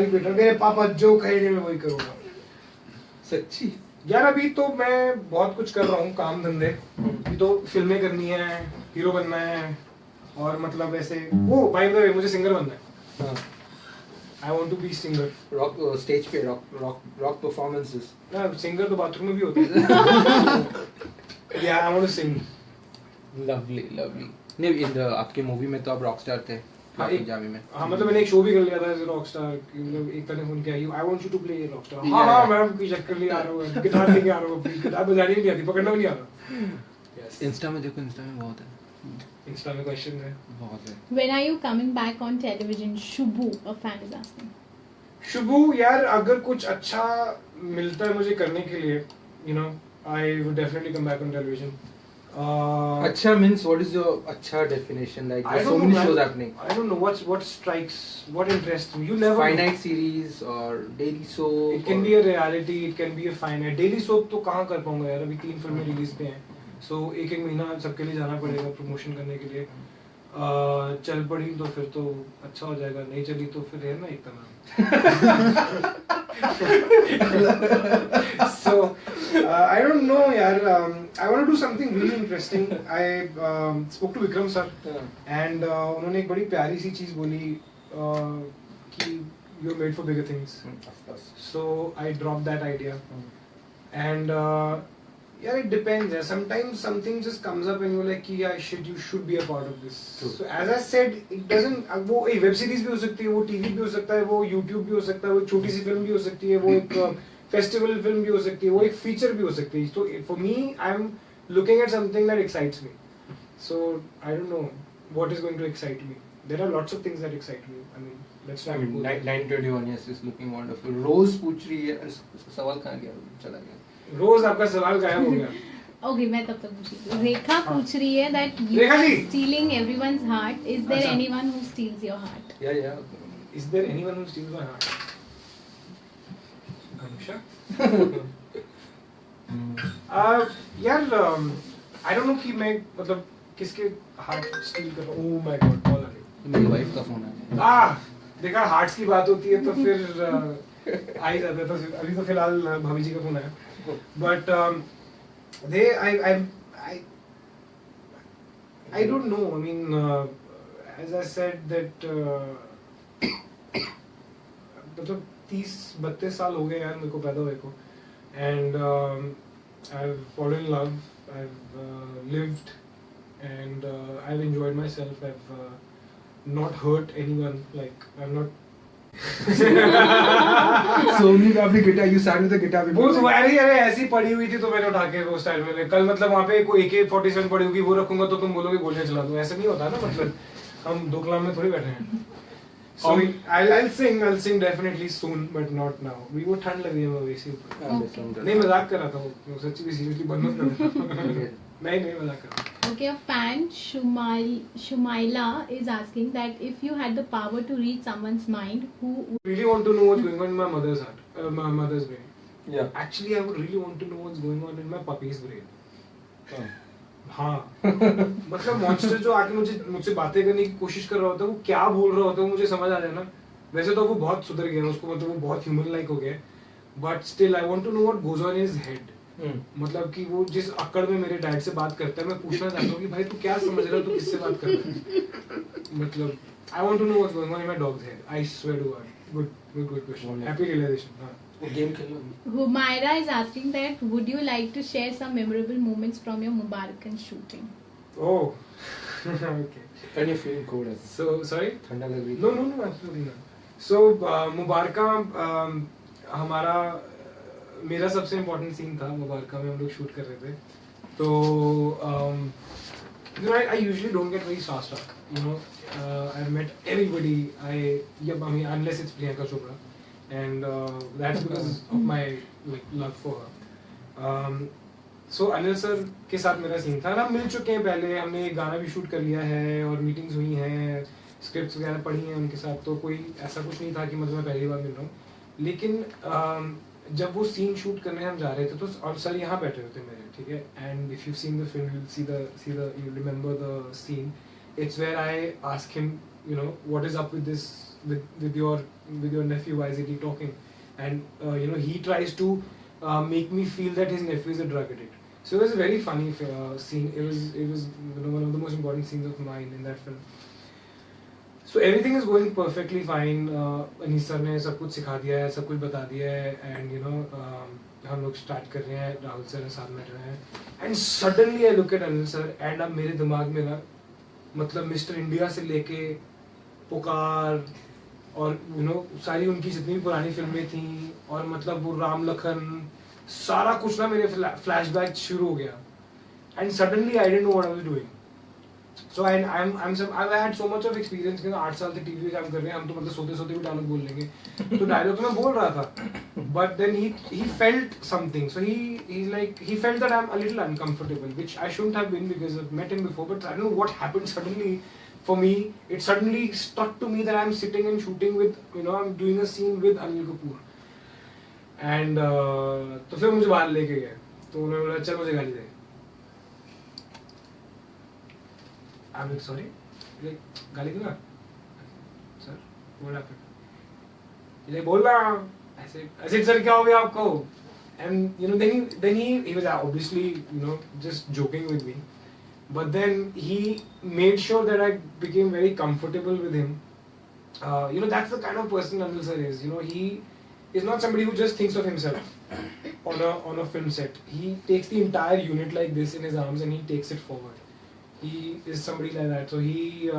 बेटा, मेरे पापा जो कहेंगे मैं वही करूँगा. सच्ची यार अभी तो मैं बहुत कुछ कर रहा हूँ, काम धंधे. अभी तो फिल्में करनी है, हीरो बनना है, और मतलब ऐसे. वो भाई मुझे सिंगर बनना है. I want to be singer. Rock stage पे रॉक परफॉर्मेंसेस. Singer तो बाथरूम में भी होता है. Yeah, I want to sing. Lovely. नहीं आपके मूवी में तो आप रॉकस्टार थे. हाँ, पंजाबी में. हाँ, मतलब मैंने एक शो भी कर लिया था एज रॉकस्टार. मतलब एक तरह फोन किया, I want you to play Rockstar. हाँ मैं आपकी चक्कर लिए आ रहा हूँ, गिटार लेके आ रहा हूँ. गिटार बजानी नहीं आती, पकड़ना भी नहीं आता. इंस्टा में देखो, इंस्टा में बहुत है. इंस्टा में क्वेश्चन है बहुत है. When are you coming back on television? Shubhu, a fan is asking. Shubhu यार, अगर कुछ अच्छा मिलता है मुझे करने के लिए, you know, I would definitely come back on television. अच्छा means what is your अच्छा definition? Like I there's so don't many know, shows man. happening. I don't know what strikes, what interests me. You never know. Finite series or daily soap. It can be a reality, it can be a finite. Daily soap तो कहाँ कर पाऊंगा यार, अभी 3 फिल्में release पे हैं. So एक महीना सबके लिए जाना पड़ेगा प्रमोशन करने के लिए. चल पड़ी तो फिर तो अच्छा हो जाएगा, नहीं चली तो फिर है ना एक तरह. So I don't know यार. I want to do something really interesting. I spoke to Vikram sir and उन्होंने एक बड़ी प्यारी सी चीज बोली कि you're made for bigger things. Of course. So I dropped that idea. And yeah, it depends. Sometimes something just comes up and you're like, yeah, you should be a part of this. True. So as I said, it doesn't. वो एक web series भी हो सकती है, वो TV भी हो सकता है, वो यूट्यूब भी हो सकता है, वो एक छोटी सी फिल्म भी हो सकती है, वो एक फेस्टिवल फिल्म भी हो सकती है, वो एक फीचर भी हो सकती है. So for me, I'm looking at something that excites me. So I don't know what is going to excite me. There are lots of things that excite me. I mean, let's I not mean, go there. 921 yes is looking wonderful. Rose पूछ रही है. सवाल कहाँ गया? चला गया. रोज आपका सवाल गायब हो गया. Okay, मैं तब तक पूछ रही हूँ. रेखा पूछ रही है that you Rekha are ji! stealing everyone's heart. Is there अच्छा. anyone who steals your heart? Yeah. Is there anyone who steals my heart? Anusha? यार, I don't know कि मैं मतलब किसके हार्ट स्टील कर रहा हूँ. Oh my God, कॉल आ गई. मेरी वाइफ का फोन है. देखा, हार्ट्स की बात होती है तो फिर आ ही जाता है. तो अभी तो फिलहाल भाभी जी का फोन आया. But I don't know. I mean, as I said that मतलब 30-32 साल हो गए यार मेरे को पैदा हुए को. And I've fallen in love. I've lived and I've enjoyed myself. I've not hurt anyone. Like I'm not. Somni का अपनी guitar, you sat with the guitar. वो तो अरे ऐसी पड़ी हुई थी तो मैंने उठा के वो स्टाइल में. कल मतलब वहाँ पे कोई AK-47 पड़ी होगी, वो रखूंगा तो तुम बोलोगे गोलियां चला दूं. ऐसा नहीं होता ना. मतलब हम दो कलाम में थोड़ी बैठे हैं. So I'll sing definitely soon, but not now. वो ठंड लग रही है वैसे ऊपर. नहीं, मजाक कर रहा था वो. सच्ची भी सीरियसली बंद मत कर. नहीं मजाक कर रहा. Okay, a fan Shumaila is asking that if you had the power to read someone's mind, who would Really want to know what's going on in my mother's heart, my mother's brain. Yeah. Actually, I would really want to know what's going on in my puppy's brain. हाँ. मतलब monster जो आके मुझसे बातें करने की कोशिश कर रहा होता है, वो क्या बोल रहा होता है मुझे समझ आ जाए ना. वैसे तो वो बहुत सुधर गया, उसको मतलब वो बहुत ह्यूमन लाइक हो गया. But still I want to know what goes on in his head. मतलब कि वो जिस अकड़ में मेरे डैड से बात करता है, मैं पूछना चाहता हूँ कि भाई तू क्या समझ रहा है, तू किससे बात कर रहा है. मतलब I want to know what's going on in my dog's head. I swear to God. Good question. Happy realisation. हां, वो गेम खेल लो. Humaira is asking that would you like to share some memorable moments from your Mubarakan shooting? Oh. Okay. And you're feeling cold. So sorry. ठंडा लग रही है. No, absolutely not. So मुबारका हमारा मेरा सबसे इम्पोर्टेंट सीन था. मुबारका में हम लोग शूट कर रहे थे. तो you know, I usually don't get very starstruck. You know, I've met everybody. I mean, unless it's Priyanka Chopra, and that's because of my love for her. So Anil sir के साथ मेरा सीन था. हम मिल चुके हैं पहले, हमने एक गाना भी शूट कर लिया है और मीटिंग्स हुई हैं, स्क्रिप्ट्स वगैरह पढ़ी हैं उनके साथ. तो कोई ऐसा कुछ नहीं था कि मतलब मैं पहली बार मिल रहा हूँ. लेकिन जब वो सीन शूट करने हम जा रहे थे तो और सर यहाँ बैठे हुए थे मेरे, ठीक है. And if you seen the film you see the you remember the scene. It's where I ask him, you know, what is up with this with your nephew, why is he talking? And you know, he tries to make me feel that his nephew is a drug addict. So it was a very funny scene. It was you know, one of the most important scenes of mine in that film. So So everything is going perfectly fine. Anees sir ने सब कुछ सिखा दिया है, सब कुछ बता दिया है, and you know हम लोग स्टार्ट कर रहे हैं, राहुल सर ने साथ में रहे हैं, and suddenly I look at Anil sir and अब मेरे दिमाग में ना मतलब मिस्टर इंडिया से लेके पुकार और यू नो सारी उनकी जितनी भी पुरानी फिल्में थी और मतलब वो राम लखन सारा कुछ ना मेरे फ्लैशबैक शुरू हो गया, and suddenly I didn't know what I was doing. So I've had so much of experience कि 8 साल से टीवी पे काम कर रहे हैं हम, तो मतलब सोते सोते भी डायलॉग बोल लेंगे, तो डायलॉग तो मैं बोल रहा था, but then he felt something, so he felt that I'm a little uncomfortable, which I shouldn't have been because I've met him before, but I don't know what happened suddenly. For me, it suddenly struck to me that I'm sitting and shooting with, you know, I'm doing a scene with Anil Kapoor, and तो फिर मुझे बाहर लेके गए, तो उन्होंने बोला चल मुझे गाली दे. I'm like sorry, like गाली दूँगा, sir, what happened? He's like बोल रहा, I said sir क्या हो गया आपको? And you know then he was obviously you know just joking with me, but then he made sure that I became very comfortable with him. You know that's the kind of person Anil sir is. You know he is not somebody who just thinks of himself on a film set. He takes the entire unit like this in his arms and he takes it forward. He is somebody like that. So he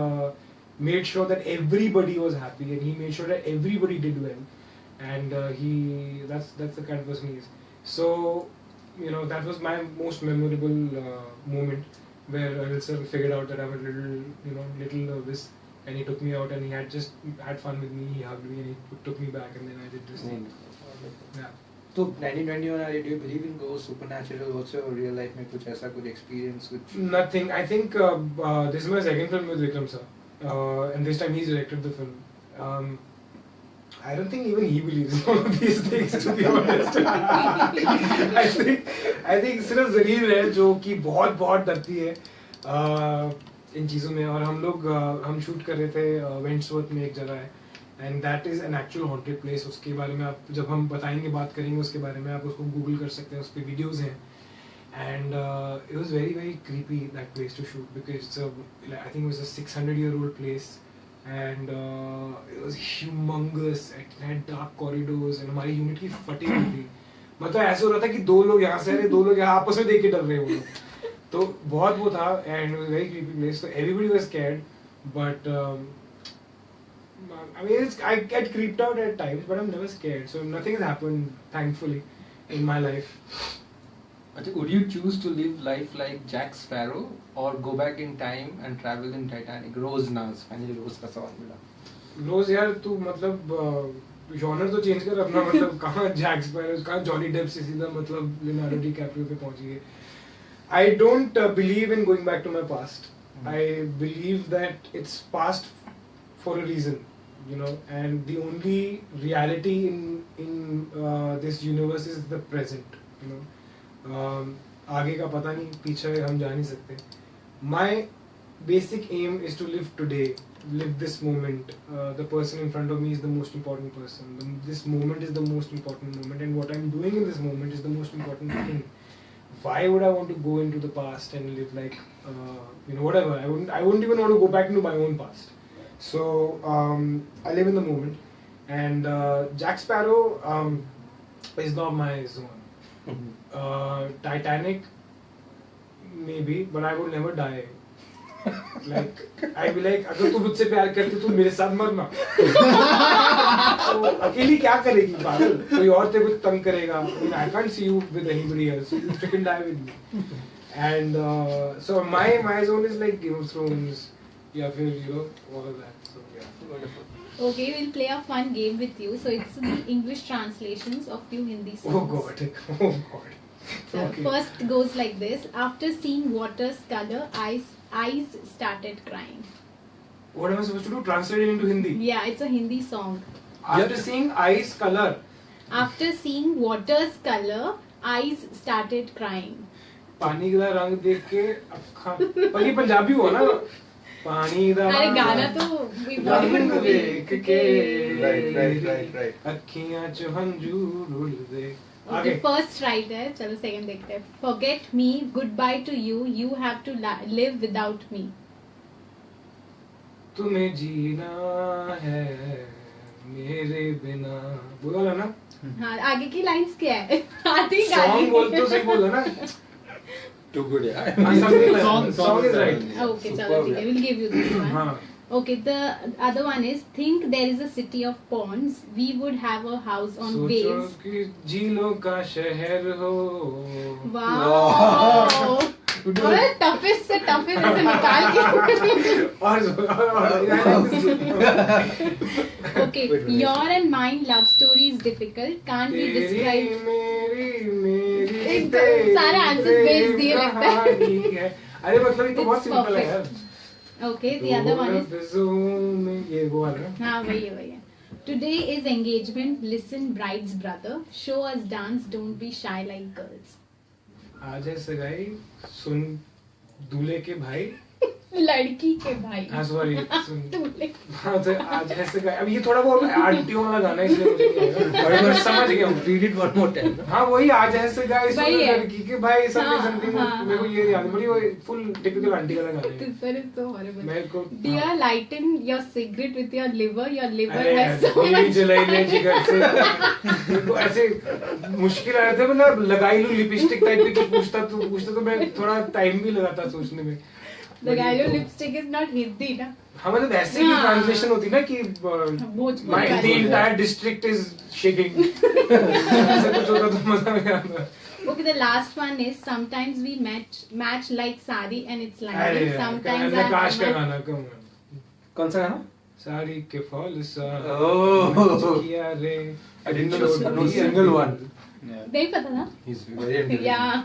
made sure that everybody was happy and he made sure that everybody did well. And that's the kind of person he is. So you know that was my most memorable moment where Anil sir figured out that I'm a little nervous, and he took me out and he had fun with me. He hugged me and he took me back, and then I did this thing. Yeah. तो 1921 वाले, do you believe in ghosts, supernatural also, or real life में कुछ ऐसा कुछ experience which? Nothing. I think this is my second film with Vikram sir, and this time he's directed the film. I don't think even he believes in all of these things, to be honest. I think सिर्फ Jarir है जो कि बहुत डरती है इन चीज़ों में. और हम शूट कर रहे थे वेंट्सवर्थ में एक जगह है, and that is an actual haunted place. उसके बारे में आप जब हम बताएंगे, बात करेंगे उसके बारे में, आप उसको गूगल कर सकते हैं, उस पर वीडियोज़ हैं. And it was very creepy that place to shoot because I think it was a 600-year-old place. And it was humongous. It had dark corridors and हमारी यूनिट की फटी हुई थी. मतलब ऐसे हो रहा था कि दो लोग यहाँ से आ रहे, दो लोग यहाँ आपस में देख के डर रहे हो. तो बहुत वो था, and it was a very creepy place. So everybody was scared, but I mean I get creeped out at times, but I'm never scared. So nothing has happened, thankfully, in my life. Would you choose to live life like Jack Sparrow or go back in time and travel in Titanic? Rose Naz, finally Rose का सवाल मिला. रोज यार तू मतलब genre तो change कर अपना. मतलब कहाँ जैक स्पैरो, कहाँ जॉनी डेप से सीधा मतलब लियोनार्डो डिकैप्रियो पे पहुंच गए. I don't believe in going back to my past. I believe that it's past for a reason, you know, and the only reality in this universe is the present, you know. आगे का पता नहीं, पीछे हम जा नहीं सकते. My basic aim is to live today, live this moment. The person in front of me is the most important person. This moment is the most important moment, and what I'm doing in this moment is the most important thing. Why would I want to go into the past and live like you know, whatever? I wouldn't even want to go back into my own past. So I live in the moment, and Jack Sparrow is not my zone. Titanic maybe, but I would never die. Like I'd be like, अगर तू मुझसे प्यार करती तू मेरे साथ मरना. तो अकेली क्या करेगी पागल, कोई और तेरे को तंग करेगा. I mean, I can't see you with anybody else. You freaking die with me. And so my zone is like Game of Thrones, या फिर you know all of that. So yeah. Wonderful. Okay, we'll play a fun game with you. So it's the English translations of few Hindi songs. Oh God. So Okay. first goes like this. After seeing water's color, eyes started crying. What am I supposed to do? Translate it into Hindi. Yeah, it's a Hindi song. After seeing ice color. After seeing water's color, eyes started crying. पानी का रंग देख के अखा. पर ये पंजाबी हुआ ना. पानी दा अरे गाना तो रंग देख के. Right. अखियाँ च हंजू रुल दे. Okay, first right है. चलो second देखते हैं. Forget me, goodbye to you. You have to live without me. तुम्हें जीना है मेरे बिना, वो वाला ना हाँ, आगे की लाइंस क्या है? आधी सॉन्ग बोल तो सही बोला ना। Too good, yeah. Song is right. Okay, चलो ठीक है, we'll give you this one. हाँ Okay, the other one is, think there is a city of ponds, we would have a house on सोचो waves. कि झीलों का शहर हो। Wow. और toughest से toughest ऐसे निकाल के। Okay, your and mine love story is difficult, can't be described. एकदम सारे आंसर्स भेज दिए लगता है। अरे मतलब ये तो बहुत It's सिंपल है यार। perfect. Okay, the other one is, ये वो वाला। हाँ वही है। Today is engagement. Listen, bride's brother. Show us dance. Don't be shy like girls. आज है सगाई, सुन दूल्हे के भाई। लड़की के भाई। हाँ सॉरी सुन। दूल्हे। हाँ तो आज है सगाई। अब ये थोड़ा बहुत आंटियों वाला गाना है इसलिए मुझे नहीं आएगा। मैं समझ गया हूँ। Read it one more time. हाँ वही आज है सगाई, सुन वही है। लड़की के भाई, हाँ, समथिंग हाँ, मेरे को ये याद है। बड़ी वो फुल टिपिकल आंटी वाला गाना है। This one is so horrible. मेरे को Dear, lighten your cigarette with your liver. Your liver अरे has so यही much. जलाई ले जिगर से। मेरे को ऐसे मुश्किल आ रहे थे, मतलब लगाई लूं लिपस्टिक टाइप की कुछ पूछता तो मैं थोड़ा टाइम भी लगाता सोचने में। The guy lipstick is not Hindi ना. हाँ मतलब ऐसे की हाँ। ट्रांसलेशन होती ना कि भोजपुरी my वाली। the entire district is shaking। ऐसा कुछ होता तो मजा नहीं आता। Okay, the last one is, sometimes we match like sari and it's अरे lining. यार, Sometimes नकाश का गाना कम है। कौन सा गाना? साड़ी के फॉल सा Oh. किया रे। I didn't know a single one. नहीं पता था? He's very intelligent. Yeah,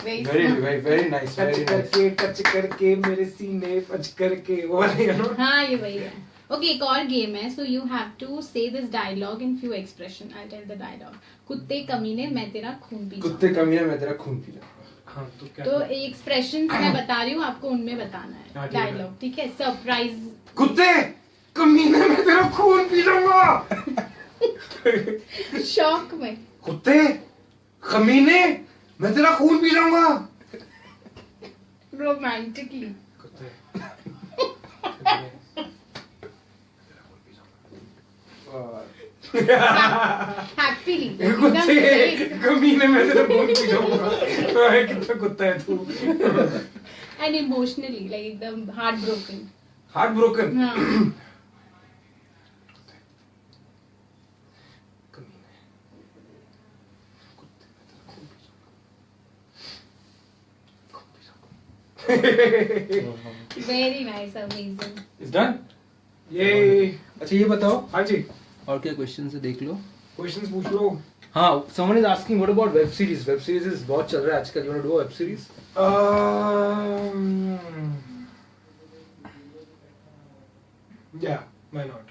very smart. very nice. Touch करके मेरे सीने पच करके वो वाला गाना। हाँ ये वही है. Okay, एक और गेम है. So you have to say this dialogue in few expression. I'll tell the dialogue. कुत्ते कमीने मैं तेरा खून पी जाऊं. कुत्ते कमीने मैं तेरा खून पी जाऊंगा। हाँ तो क्या? तो एक्सप्रेशन मैं बता रही हूँ, आपको उनमें बताना हाँ, है ठीक है। डायलॉग. ठीक है? सरप्राइज. कुत्ते कमीने में तेरा खून पी जाऊंगा। शॉक में. कुत्ते कमीने मैं तेरा खून पी जाऊंगा। रोमांटिकली. कुत्ते हैप्पीली. कुत्ते कमीने में तेरा खून पी जाऊंगा। कितना कुत्ता है तू। एंड इमोशनली, लाइक एकदम हार्ट ब्रोकन. Heart broken. हाँ. Very nice, amazing. It's done? ये अच्छा ये बताओ हाँ जी और क्या क्वेश्चन है देख लो. क्वेश्चंस पूछ लो। हाँ, someone is asking what about web series? Web series is बहुत चल रहा है आजकल. You want to do a web series? Yeah, why not?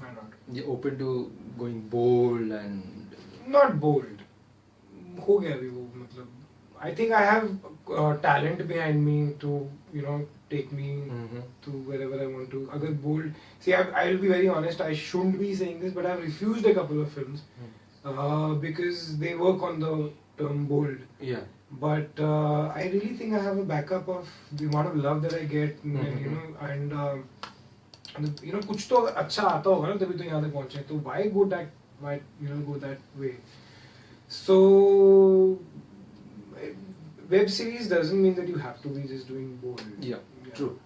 Why not? You're open to going bold and Not bold. हो गया अभी वो मतलब. I think I have talent behind me to take me to wherever I want to. अगर bold. See, I'll be very honest. I shouldn't be saying this, but I've refused a couple of films because they work on the term bold. yeah. But I really think I have a backup of the amount of love that I get, and कुछ तो अच्छा आता होगा ना तभी तो यहाँ तक पहुँचे. तो why go that way? So web series doesn't mean that you have to be just doing bold. Yeah. True.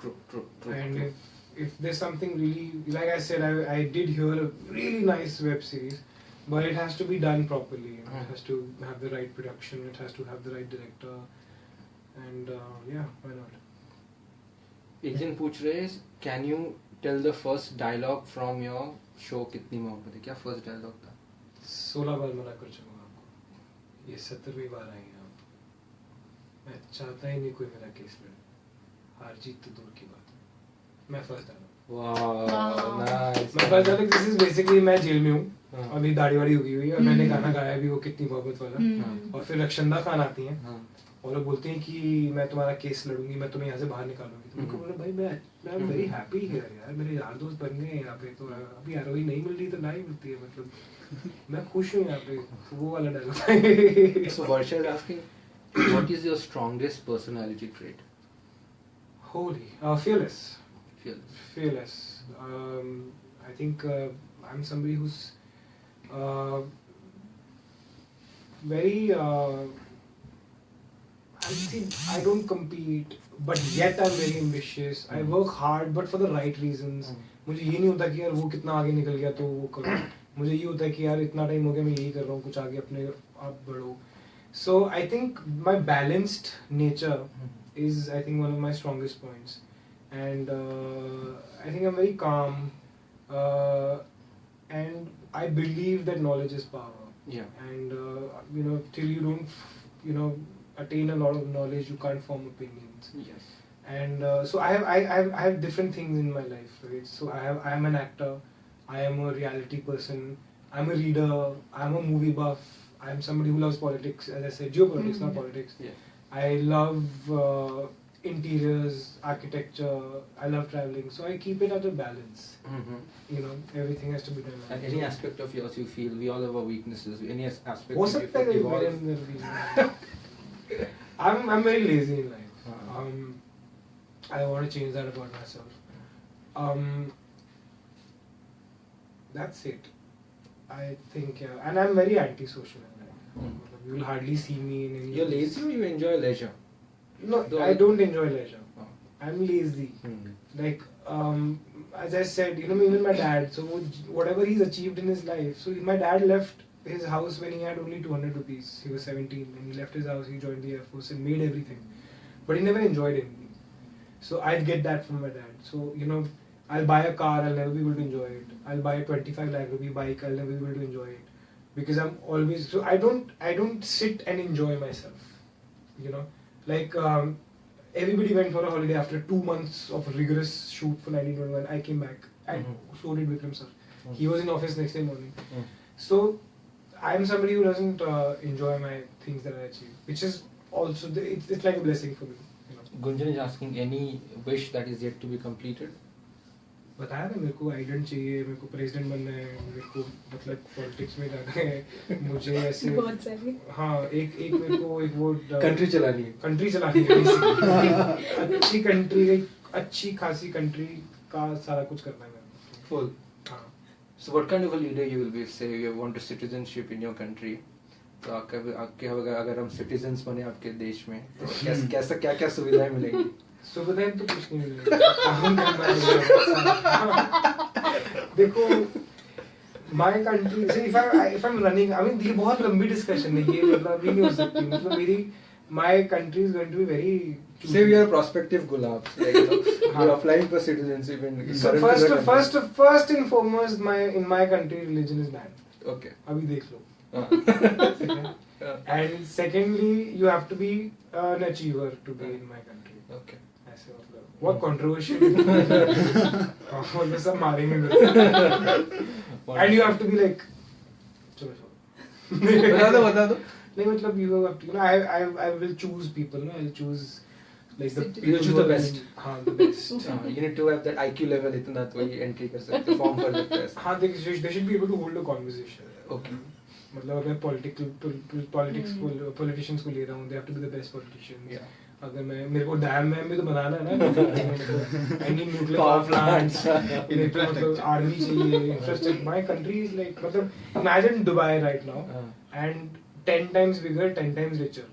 And if there's something really, like I said, I did hear a really nice web series, but it has to be done properly. It has to have the right production. It has to have the right director. And yeah, why not? एक जन पूछ रहे हैं, can you tell the first dialogue from your show कितनी मोहब्बत है? क्या first dialogue था? 16 बार मना कर चुका हूँ आपको. ये 17वीं बार आई हैं आप. मैं चाहता ही नहीं कोई मेरा केस लड़े. हार जीत तो दूर की बात है. मैं फर्स्ट डायलॉग. Wow, nice. मैं first dialogue this is basically मैं जेल में हूँ. हाँ. अभी दाढ़ी वाड़ी उगी हुई है और मैंने गाना गाया भी वो कितनी मोहब्बत वाला. हम्म. और फिर रक्षंदा खान आती हैं हाँ. और वो बोलती हैं कि मैं तुम्हारा केस लड़ूंगी, मैं तुम्हें यहाँ से बाहर निकालूंगी. तो उनको बोला भाई मैं वेरी हैप्पी हियर यार, मेरे यार दोस्त बन गए हैं यहाँ पे. तो अभी यार वही नहीं मिल रही तो ना ही मिलती है, मतलब मैं खुश हूँ यहाँ पे. वो वाला dialogue. So Varsha is asking, what is your strongest personality trait? Holy, fearless. Fearless. I think I'm somebody who's very. I don't compete, but yet I'm very ambitious. I work hard, but for the right reasons. मुझे ये नहीं होता कि यार वो कितना आगे निकल गया तो वो करो. मुझे ये होता है कि यार इतना टाइम हो गया मैं यही कर रहा हूँ, कुछ आगे अपने आप बढ़ो. So I think my balanced nature is, I think, one of my strongest points, and I think I'm very calm, and I believe that knowledge is power. Yeah. And till you don't, attain a lot of knowledge, you can't form opinions. Yes. And so I have different things in my life, right? So I am an actor, I am a reality person, I'm a reader, I'm a movie buff, I'm somebody who loves politics, as I said, geopolitics, not politics. Yeah. I love interiors, architecture, I love traveling, so I keep it at a balance. Everything has to be done. And any aspect of yours you feel, we all have our weaknesses, any aspect हो you सकता है evolve? मेरे अंदर भी. I'm very lazy in life. I want to change that about myself. That's it. I think, yeah. And I'm very antisocial in life. You will hardly see me in any. You're lazy or you enjoy leisure? No, I don't enjoy leisure. Oh. I'm lazy. Like, as I said, even my dad, so whatever he's achieved in his life, so my dad left his house when he had only 200 rupees. He was 17 and he left his house, he joined the Air Force and made everything. But he never enjoyed anything. So I'd get that from my dad. So, I'll buy a car, I'll never be able to enjoy it. I'll buy a 25 lakh rupee bike, I'll never be able to enjoy it. Because I'm always, so I don't sit and enjoy myself. Like, everybody went for a holiday after 2 months of rigorous shoot for 1921. I came back, and so did Vikram sir. He was in office next day morning. So I'm somebody who doesn't enjoy my things that I achieve, which is also it's like a blessing for me. Gunjan is asking any wish that is yet to be completed. बताया ना मेरे को idol चाहिए, मेरे को president बनना है, मेरे को मतलब पॉलिटिक्स में जाना है, मुझे ऐसे बहुत सारे. हाँ एक मेरे को एक वो कंट्री चलानी है अच्छी कंट्री, एक अच्छी खासी कंट्री का सारा कुछ करना है मेरे को. Full. हाँ. So what kind of a leader you will be? Say you want a citizenship in your country. तो आपके अगर हम citizens बने आपके देश में तो कैसा क्या सुविधाएं मिलेंगी? सुविधाएं तो कुछ नहीं मिलेगी. काम करना है. देखो my country, so if I'm running, I mean ये बहुत लंबी discussion है, ये मतलब भी नहीं हो सकती. मतलब my country is going to be very. Say we are prospective gulabs, like you're applying for citizenship in. So first and foremost, in my country religion is banned. Okay. अभी देख लो. And secondly, you have to be an achiever to be in my country. Okay. ऐसे मतलब बहुत controversial. मतलब सब मारेंगे मेरे. And you have to be like, चलो बता दो. नहीं मतलब you have to, I will choose people, I'll choose like the You choose the best. हाँ, the best. You need to have that IQ level इतना तो ये entry कर सकते, form कर सकते हैं. हाँ, they should be able to hold a conversation. Okay. मतलब अगर politicians को ले रहा हूँ, they have to be the best politicians. Yeah. अगर मेरे को डैम भी तो बनाना है ना. I need nuclear power plants. मेरे को मतलब army चाहिए. Infrastructure. My country is like मतलब imagine Dubai right now and 10 times bigger, 10 times richer.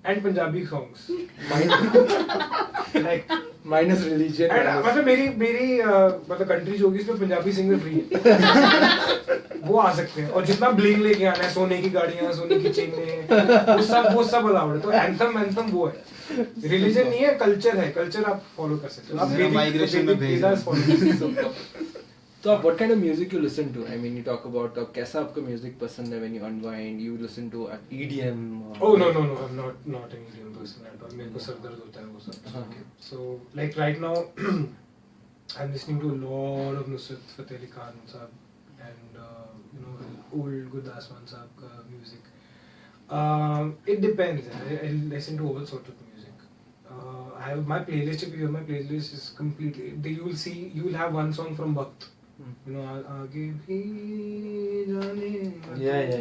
And Punjabi songs. Like minus religion. And मतलब मेरी मतलब countries होगी इसमें पंजाबी सिंगर फ्री है. वो आ सकते हैं और जितना ब्लिंग लेके आना है, सोने की गाड़ियाँ, सोने की चेनें, वो सब अलाउड है. तो एंथम वो है. रिलीजन नहीं है, कल्चर है. कल्चर आप फॉलो कर सकते हो. आप माइग्रेशन में भेज तो आप what kind of music you listen to? I mean, you talk about कैसा आपको music पसंद है when you unwind? You listen to EDM? Oh no, I'm not an EDM person at all. मेरे को सर दर्द होता है वो सब. So like right now, I'm listening to a lot of Nusrat Fateh Ali Khan साहब and old Gurdas Mann साहब का music. It depends. I listen to all sorts of music. I have my playlist. If you have my playlist, is completely. You will have one song from Bhakt. आगे भी जाने.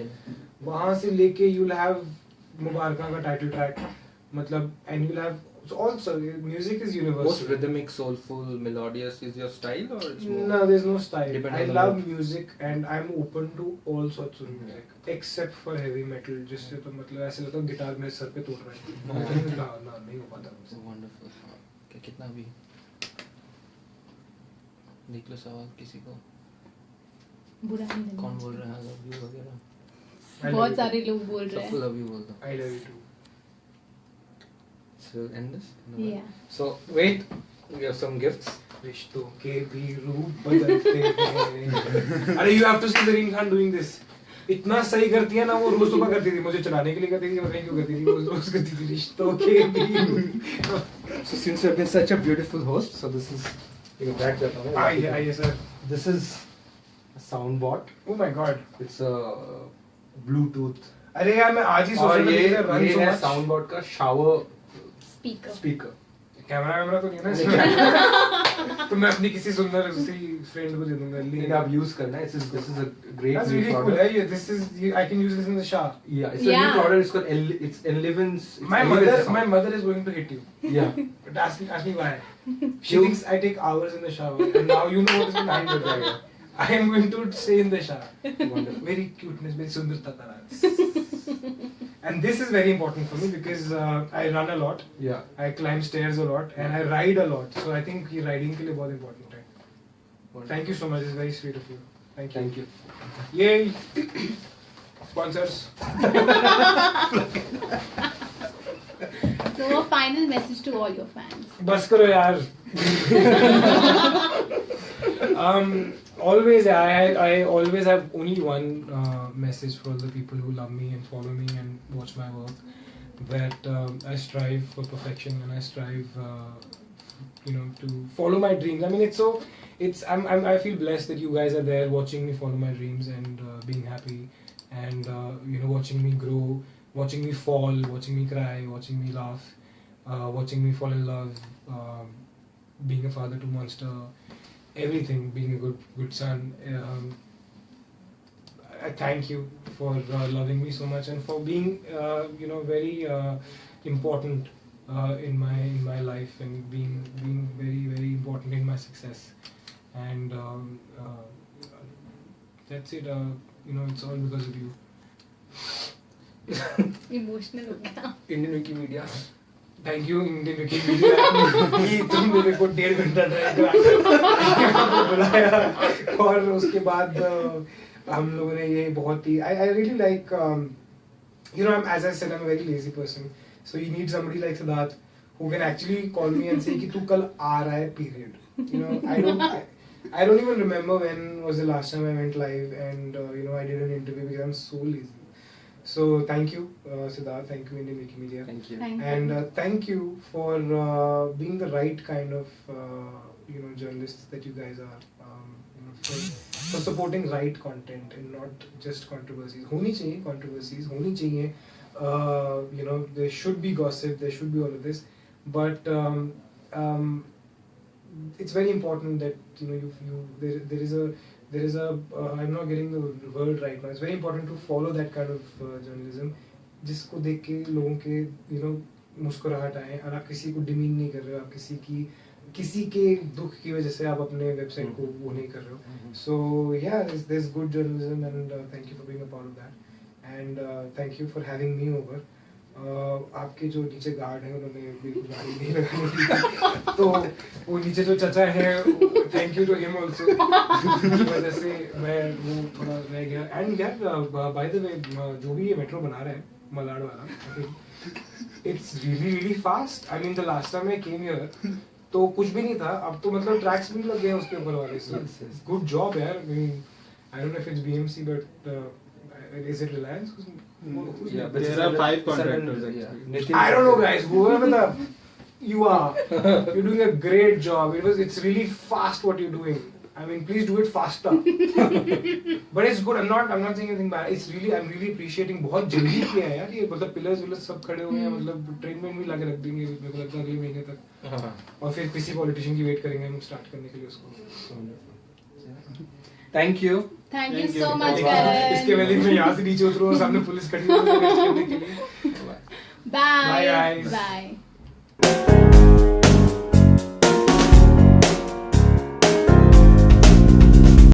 वहाँ से लेके you will have मुबारका का title track. मतलब and you will have it's also music is Most universal. rhythmic, soulful, melodious is your style, or it's more? No, there's no style. Depend I on the love mood. music and I'm open to all sorts of music except for heavy metal. जिससे तो मतलब ऐसे लगता है guitar मेरे sir पे तोड़ रहा है. ना नहीं हो पाता So मुझसे. wonderful. क्या कितना भी देख लो सवाल किसी को बुरा नहीं लगना कौन बोल चाहिए। रहा है love you वगैरह I love बहुत you. सारे लोग बोल रहे सबको हैं। love you बोल दो. I love you too. So end this. Yeah. So wait, we have some gifts. रिश्तों के भी रूप बदलते हैं. अरे you have to see Zareen Khan doing this. इतना सही करती है ना, वो रोज सुबह करती थी, मुझे चढ़ाने के लिए करती थी, मैं क्यों करती थी, रोज रोज करती थी. रिश्तों के भी रूप. So since you have been such a beautiful host, so this is you can back that up. आइए sir. This is a soundboard. Oh my god. It's a Bluetooth. अरे यार मैं आज ही सोच और रहा था ये कि run so है much. soundboard का shower Speaker. speaker. कैमरा तो नहीं है ना इसमें. तो मैं अपनी किसी सुंदर उसी फ्रेंड को दे दूंगा. ये आप use करना है. This is a great That's new really cool. product. Yeah, this is I can use this in the shower. Yeah, it's a Yeah. new product. It's called it's Enliven's. it's My Enliven's mother sound. is going to hit you. Yeah. But ask me why. She thinks I take hours in the shower, and now you know what is going to happen. I am going to stay in the shower. Wonderful. Very cuteness, very sundarta tara. And this is very important for me because I run a lot, Yeah. I climb stairs a lot, and I ride a lot. So I think ये riding के लिए बहुत important है. Thank you so much. It's very sweet of you. Thank you. Thank you. Yay! Sponsors. So a final message to all your fans. बस करो यार. Always, I always have only one message for the people who love me and follow me and watch my work. That I strive for perfection and I strive, to follow my dreams. I mean, I feel blessed that you guys are there watching me follow my dreams and being happy, and watching me grow, watching me fall, watching me cry, watching me laugh, watching me fall in love, being a father to Monster, everything, being a good son. I thank you for loving me so much and for being very important in my life and being very very important in my success. And that's it. It's all because of you. Emotional हो गया. Indian Wikimedia. Thank you Indian Wikimedia कि तुम मेरे को 1.5 घंटा drive करा बुलाया. और उसके बाद हम लोगों ने ये बहुत ही I really like as I said, I'm a very lazy person, so you need somebody like Siddharth who can actually call me and say कि तू कल आ रहा है, period. I don't even remember when was the last time I went live and I did an interview because I'm so lazy. So thank you, Siddharth. Thank you, Indian Wikimedia. Thank you. Thank you. And thank you for being the right kind of journalists that you guys are, for supporting right content and not just controversies. होनी चाहिए controversies, होनी चाहिए. There should be gossip, there should be all of this, but it's very important that there is a I'm not getting the word right now. It's very important to follow that kind of journalism जिसको देख के लोगों के मुस्कुराहट आए और आप किसी को डिमीन नहीं कर रहे हो, आप किसी के दुख की वजह से आप अपने वेबसाइट को वो नहीं कर रहे हो. So yeah, there's good journalism and thank you for being a part of that and thank you for having me over. आपके जो नीचे गार्ड हैं उन्होंने बिल्कुल गाड़ी नहीं लगानी थी, तो वो नीचे जो चचा हैं, thank you to him also, की वजह से मैं वो थोड़ा रह गया. एंड यार बाय द वे जो भी ये मेट्रो बना रहा है मलाड वाला, it's really really fast. I mean the last time I came here तो कुछ भी नहीं था, अब तो मतलब ट्रैक्स भी लग गए उसके ऊपर वाले से. गुड जॉब यार. I mean I don't know if it's BMC but is it Reliance? Yeah, but There are 5 contractors actually. I don't know, guys. Whoever you are, you're doing a great job. It's really fast what you're doing. I mean, please do it faster. But it's good. I'm not saying anything bad. I'm really appreciating. बहुत जल्दी किया है यार ये, मतलब pillars सब खड़े हुए हैं, मतलब ट्रेन में भी लगा रख देंगे मेरे को लगता है अगले महीने तक. और फिर किसी पॉलिटिशियन की वेट करेंगे हम स्टार्ट करने के लिए उसको. Thank you. Thank you Thank you. so much, इसके Karan. पहले मैं यहाँ से नीचे उतरूँ और सामने पुलिस खड़ी है करने के लिए. Bye. Bye, guys. Bye. Bye.